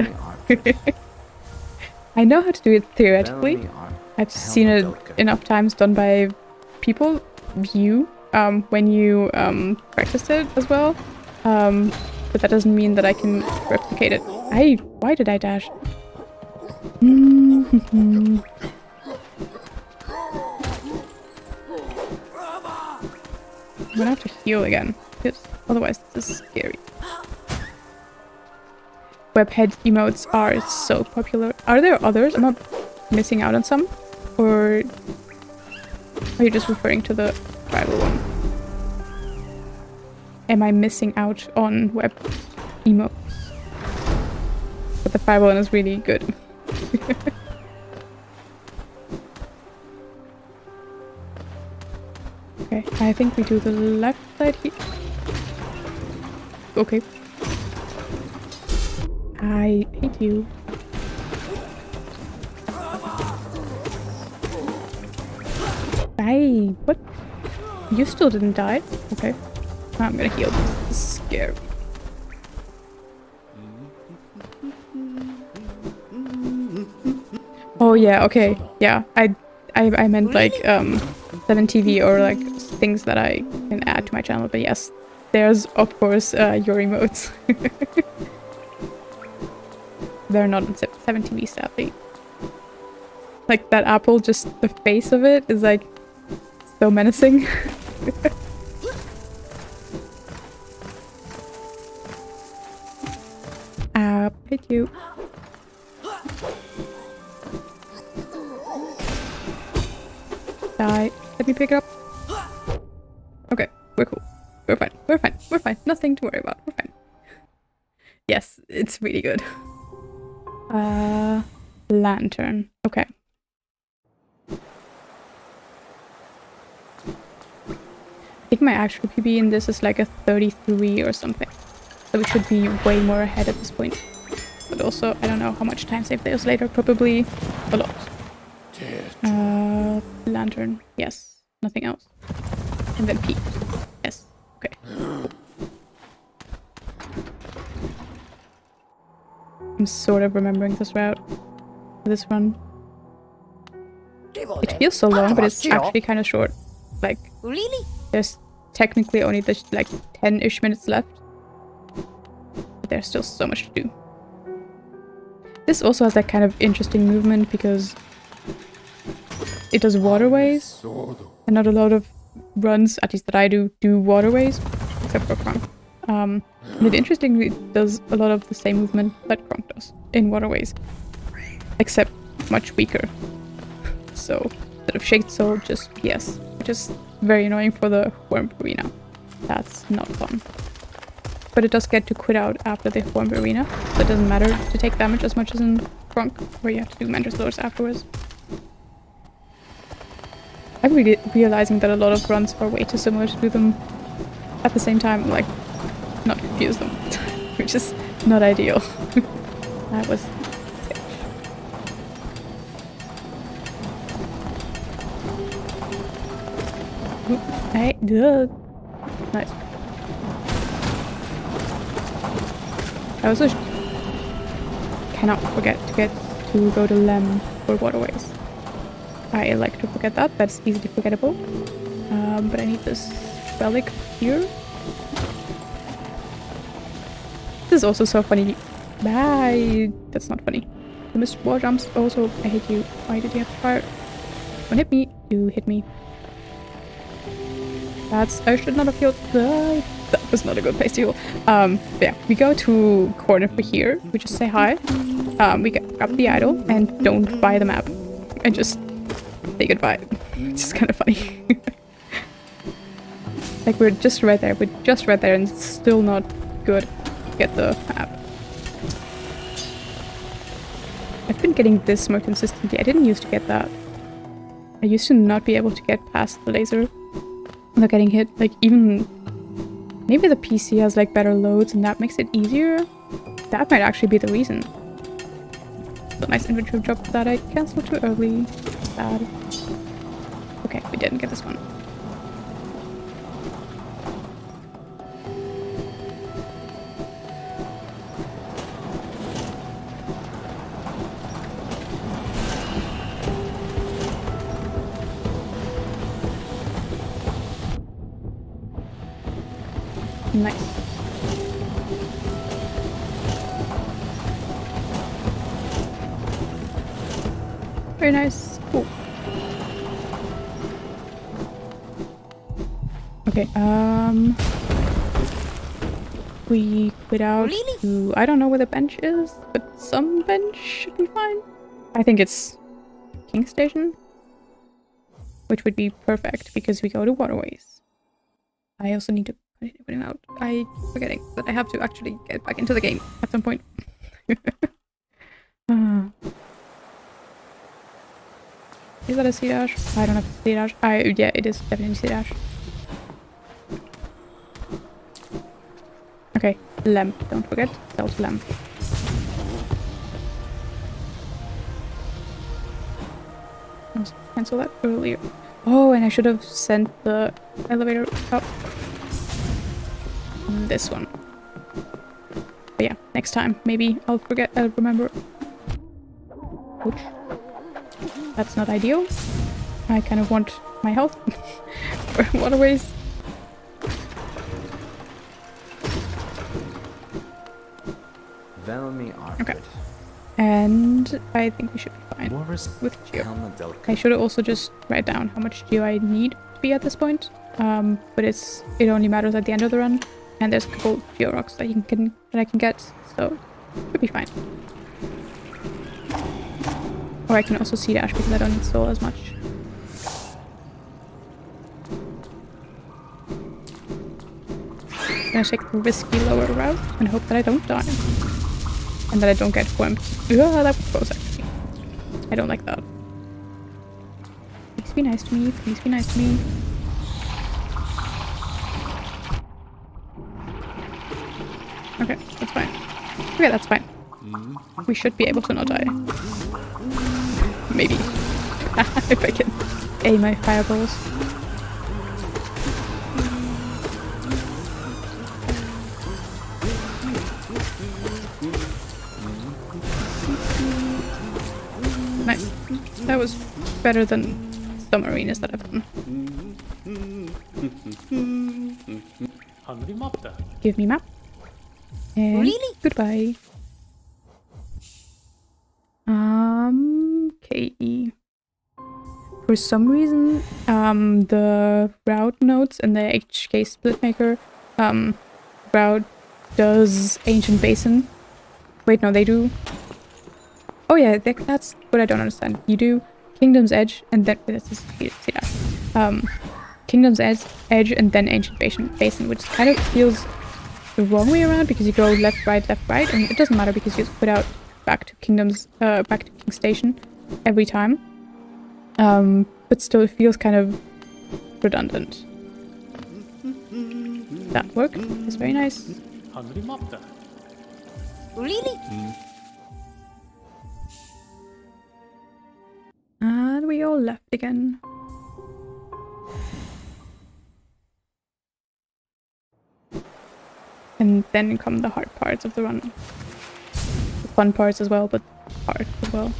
I know how to do it theoretically. I've seen it enough times done by people view when you practice it as well. But that doesn't mean that I can replicate it. Why did I dash? I'm gonna have to heal again, because otherwise this is scary. Webhead emotes are so popular. Are there others? Am I missing out on some? Or are you just referring to the tribal one? Am I missing out on web emotes? But the tribal one is really good. Okay, I think we do the left side here. Okay. I hate you. Bye. What? You still didn't die? Okay. I'm gonna heal. This is scary. Oh yeah, okay. Yeah, I meant like 7TV or like things that I can add to my channel, but yes, there's of course your emotes. They're not on 7TV sadly. Like that apple, just the face of it is like so menacing. Hit you. Die. Let me pick it up. Okay, we're cool. We're fine. We're fine. We're fine. Nothing to worry about. We're fine. Yes, it's really good. Lantern. Okay. I think my actual PB in this is like a 33 or something. So we should be way more ahead at this point. But also, I don't know how much time save there is later. Probably a lot. Lantern. Yes. Nothing else. And then P. Yes. Okay. I'm sort of remembering this route. This run. It feels so long, but it's actually kind of short. Like, Really? there's technically only like 10-ish minutes left. But there's still so much to do. This also has that kind of interesting movement because it does waterways. And not a lot of runs, at least that I do waterways, except for Kronk. And it interestingly does a lot of the same movement that Kronk does in waterways, except much weaker. So, instead of Shaked Soul, just PS, which is very annoying for the Wurmp Arena. That's not fun. But it does get to quit out after the Wurmp Arena, so it doesn't matter to take damage as much as in Kronk, where you have to do Mantis Lures afterwards. I'm really realizing that a lot of runs are way too similar to do them at the same time, like, not confuse them, which is not ideal. That was sick. Hey, nice. I also cannot forget to go to Lem for waterways. I like to forget that. That's easily forgettable. But I need this relic here. This is also so funny. Bye. That's not funny. The missed wall jumps. Also, I hate you. Why did you have to fire? Don't hit me. You hit me. I should not have healed. That was not a good place to heal. But yeah, we go to corner for here. We just say hi. We grab the idol and don't buy the map. And just say goodbye. It's just kind of funny. Like we're just right there. We're just right there and it's still not good to get the map. I've been getting this more consistently. I didn't used to get that. I used to not be able to get past the laser without getting hit. Like even maybe the PC has like better loads and that makes it easier. That might actually be the reason. So nice inventory drop that I cancelled too early. Bad. Okay, we didn't get this one. Nice. Very nice. Cool. Okay, we quit out to, I don't know where the bench is, but some bench should be fine. I think it's King Station, which would be perfect because we go to Waterways. I also need to continue putting out. I'm forgetting that I have to actually get back into the game at some point. Is that a C-dash? I don't have a C-dash. Yeah, it is definitely C-dash. Okay, lamp, don't forget. Self lamp. Let's cancel that earlier. Oh, and I should have sent the elevator up. This one. But yeah, next time. Maybe I'll remember. Ouch. That's not ideal. I kind of want my health for Waterways. Velmi Arvid. Okay. And I think we should be fine with Geo. I should also just write down how much Geo I need to be at this point. But it only matters at the end of the run. And there's a couple Geo rocks that I can get, so should be fine. Or I can also C-dash because I don't need soul as much. I'm gonna take the risky lower route and hope that I don't die. And that I don't get whamped. Ugh, that was close actually. I don't like that. Please be nice to me, please be nice to me. Okay, that's fine. Okay, that's fine. We should be able to not die. Maybe. If I can aim my fireballs. Nice. That was better than some arenas that I've done. Give me map. And really? Goodbye. KE. For some reason, the route notes and the HK Splitmaker route does Ancient Basin. Wait, no, they do. Oh yeah, that's what I don't understand. You do Kingdom's Edge and then this is see that. Kingdom's Edge and then Ancient Basin, which kind of feels the wrong way around because you go left, right, and it doesn't matter because you put out back to King Station every time. But still, it feels kind of redundant. That worked. It's very nice. Really? And we all left again. And then come the hard parts of the run. The fun parts as well, but hard as well.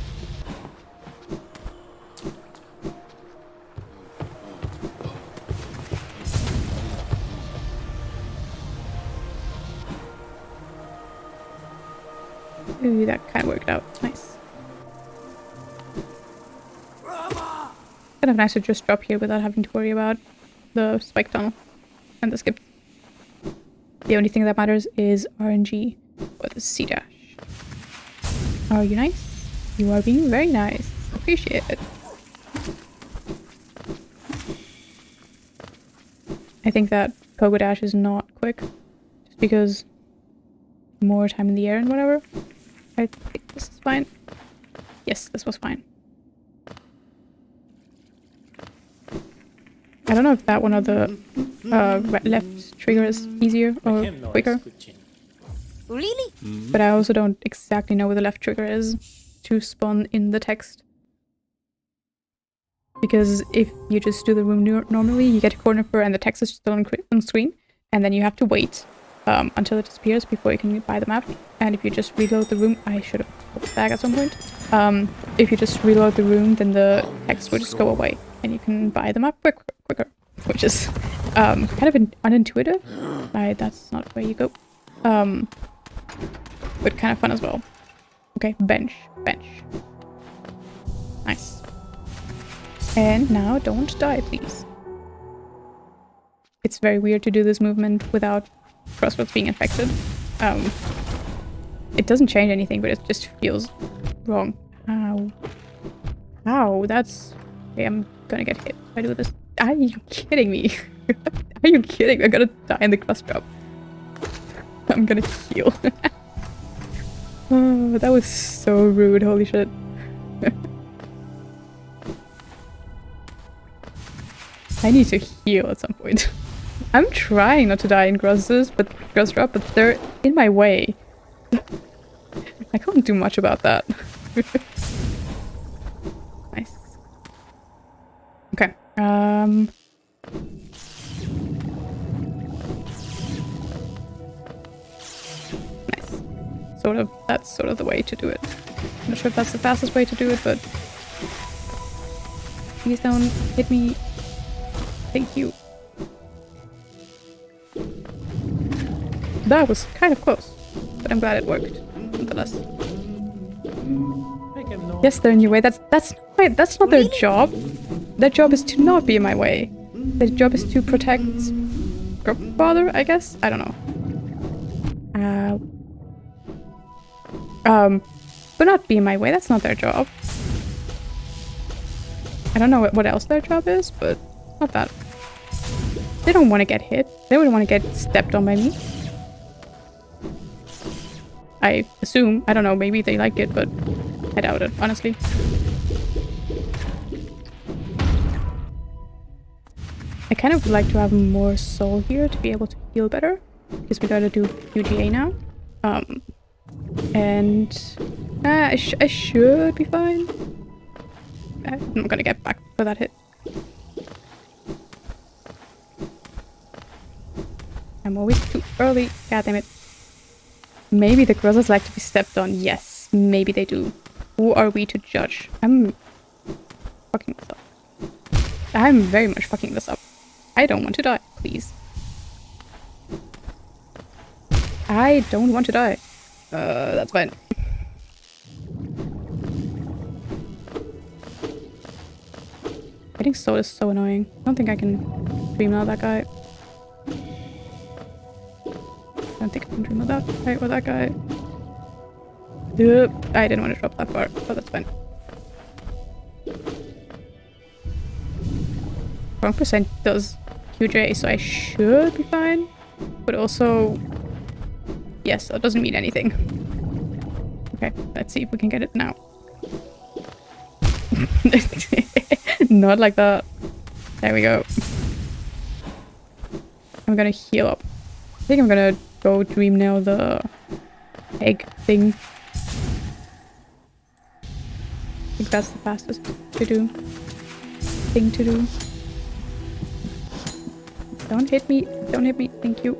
Ooh, that kind of worked out. Nice. Kind of nice to just drop here without having to worry about the spike tunnel and the skip. The only thing that matters is RNG for the C-dash. Are you nice? You are being very nice. Appreciate it. I think that Pogo Dash is not quick. Just because more time in the air and whatever. I think this is fine. Yes, this was fine. I don't know if that one or the left trigger is easier or quicker. Really? But I also don't exactly know where the left trigger is to spawn in the text. Because if you just do the room normally, you get a corner for and the text is still on screen, and then you have to wait until it disappears before you can buy the map. And if you just reload the room, I should have put it back at some point. If you just reload the room, then the text will just go away, and you can buy the map quicker, which is Kind of unintuitive. That's not where you go. But kind of fun as well. Okay, bench. Nice. And now don't die, please. It's very weird to do this movement without crossroads being infected. It doesn't change anything, but it just feels wrong. Ow, that's... Okay, I'm gonna get hit if I do this. Are you kidding me? Are you kidding me? I'm gonna die in the cross drop. I'm gonna heal. Oh, that was so rude, holy shit. I need to heal at some point. I'm trying not to die in cross drop, but they're in my way. I can't do much about that. Nice. Okay. Nice. That's sort of the way to do it. I'm not sure if that's the fastest way to do it, but please don't hit me. Thank you. That was kind of close, but I'm glad it worked, nonetheless. Yes, they're in your way. That's not their job. Their job is to not be in my way. Their job is to protect Father, I guess? I don't know. But not be in my way, that's not their job. I don't know what else their job is, but not that. They don't want to get hit. They wouldn't want to get stepped on by me. I assume. I don't know, maybe they like it, but I doubt it, honestly. I kind of would like to have more soul here to be able to heal better, because we gotta do UGA now. I should be fine. I'm gonna get back for that hit. I'm always too early. God damn it. Maybe the Grozzers like to be stepped on. Yes, maybe they do. Who are we to judge? I'm fucking this up. I'm very much fucking this up. I don't want to die, please. I don't want to die. That's fine. Getting sold is so annoying. I don't think I can dream out that guy. I don't think I can dream with that guy or that guy. Yep. I didn't want to drop that far, but that's fine. 1% does QJ, so I should be fine. But also, yes, that doesn't mean anything. Okay, let's see if we can get it now. Not like that. There we go. I'm gonna heal up. I think I'm gonna go dream nail the egg thing. I think that's the fastest thing to do. Don't hit me, thank you.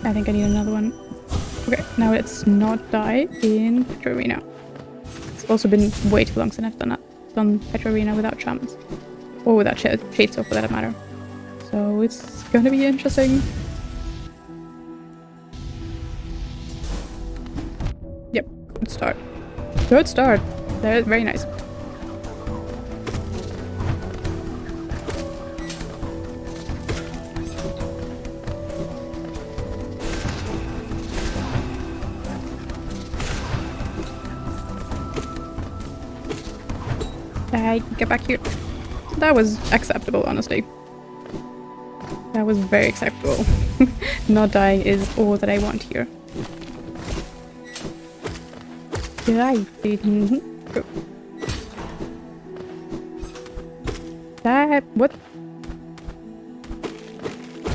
I think I need another one. Okay, now let's not die in Petro Arena. It's also been way too long since I've done Petro Arena without Shamans. Or without Shade Soul for that matter. So it's gonna be interesting. Yep, good start. Good start. That is very nice. Get back here. That was acceptable, honestly. That was very acceptable. Not dying is all that I want here. I didn't. That what?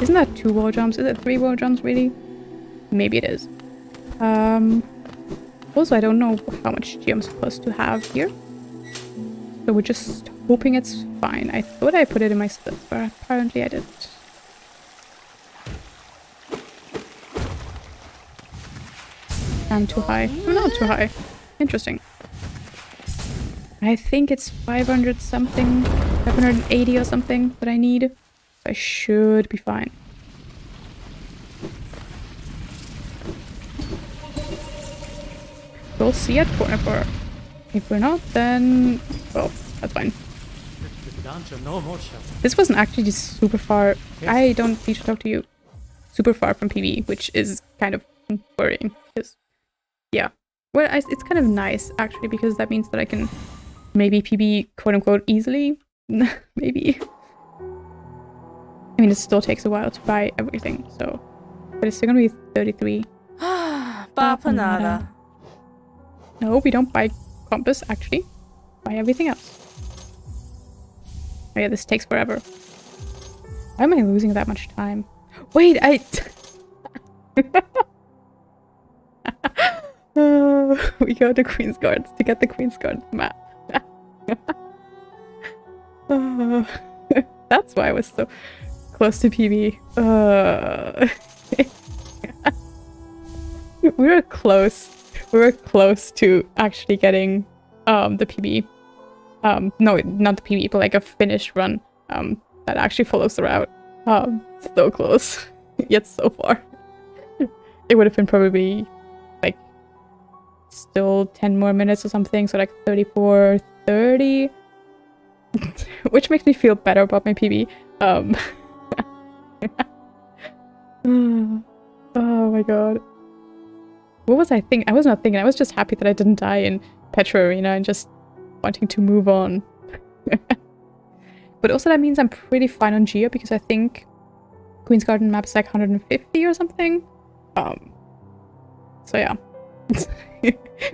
Isn't that 2 wall jumps? Is it 3 wall jumps really? Maybe it is. Also I don't know how much G I'm supposed to have here. So we're just hoping it's fine. I thought I put it in my splits, but apparently I didn't. I'm too high. I'm not too high. Interesting. I think it's 500 something, 580 or something that I need. I should be fine. We'll see at corner bar. If we're not, then well, that's fine. This wasn't actually just super far. I don't need to talk to you. Super far from PB, which is kind of worrying. Because, yeah. Well, it's kind of nice, actually, because that means that I can maybe PB, quote-unquote, easily. Maybe. I mean, it still takes a while to buy everything, so... But it's still gonna be 33. Bapanada. No, we don't buy compass, actually. Buy everything else. Oh yeah, this takes forever. Why am I losing that much time? Wait, we go to Queen's Guards to get the Queen's Guards map. That's why I was so close to PB. We were close. We were close to actually getting the PB. No, not the PB, but like a finished run that actually follows the route. So close, yet so far. It would have been probably like still 10 more minutes or something, so like 34, 30, which makes me feel better about my PB. Oh my god. What was I thinking? I was not thinking. I was just happy that I didn't die in Petra Arena and just wanting to move on. But also that means I'm pretty fine on Gia because I think Queen's Garden map is like 150 or something. So yeah.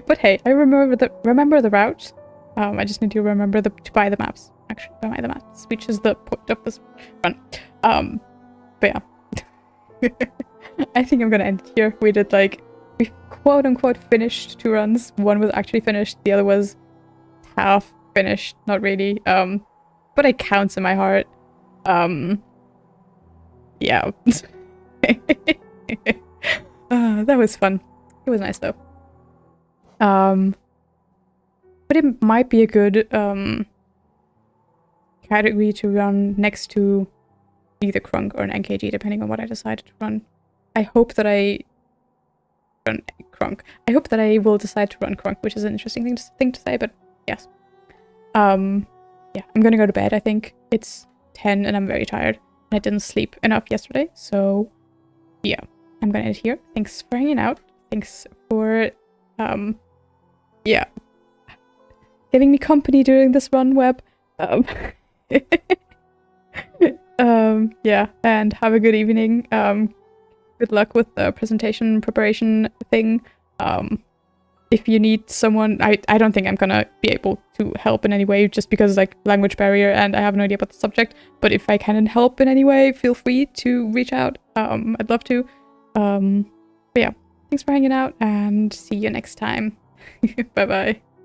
But hey, I remember the route. I just need to remember to buy the maps. Actually, buy the maps, which is the point of this run. But yeah. I think I'm gonna end it here. We did like, we quote unquote finished 2 runs. One was actually finished, the other was half finished, not really. But it counts in my heart. Yeah. That was fun. It was nice though. But it might be a good category to run next to either Krunk or an NKG, depending on what I decided to run. I hope that I run Krunk. I hope that I will decide to run Krunk, which is an interesting thing to say, but yes. Yeah, I'm gonna go to bed, I think. It's 10 and I'm very tired. And I didn't sleep enough yesterday, so yeah. I'm gonna end it here. Thanks for hanging out. Thanks for, yeah, giving me company during this run, Web. Yeah, and have a good evening. Good luck with the presentation preparation thing. If you need someone, I don't think I'm gonna be able to help in any way just because like language barrier and I have no idea about the subject, but if I can help in any way, feel free to reach out. I'd love to. But yeah, thanks for hanging out and see you next time. Bye bye.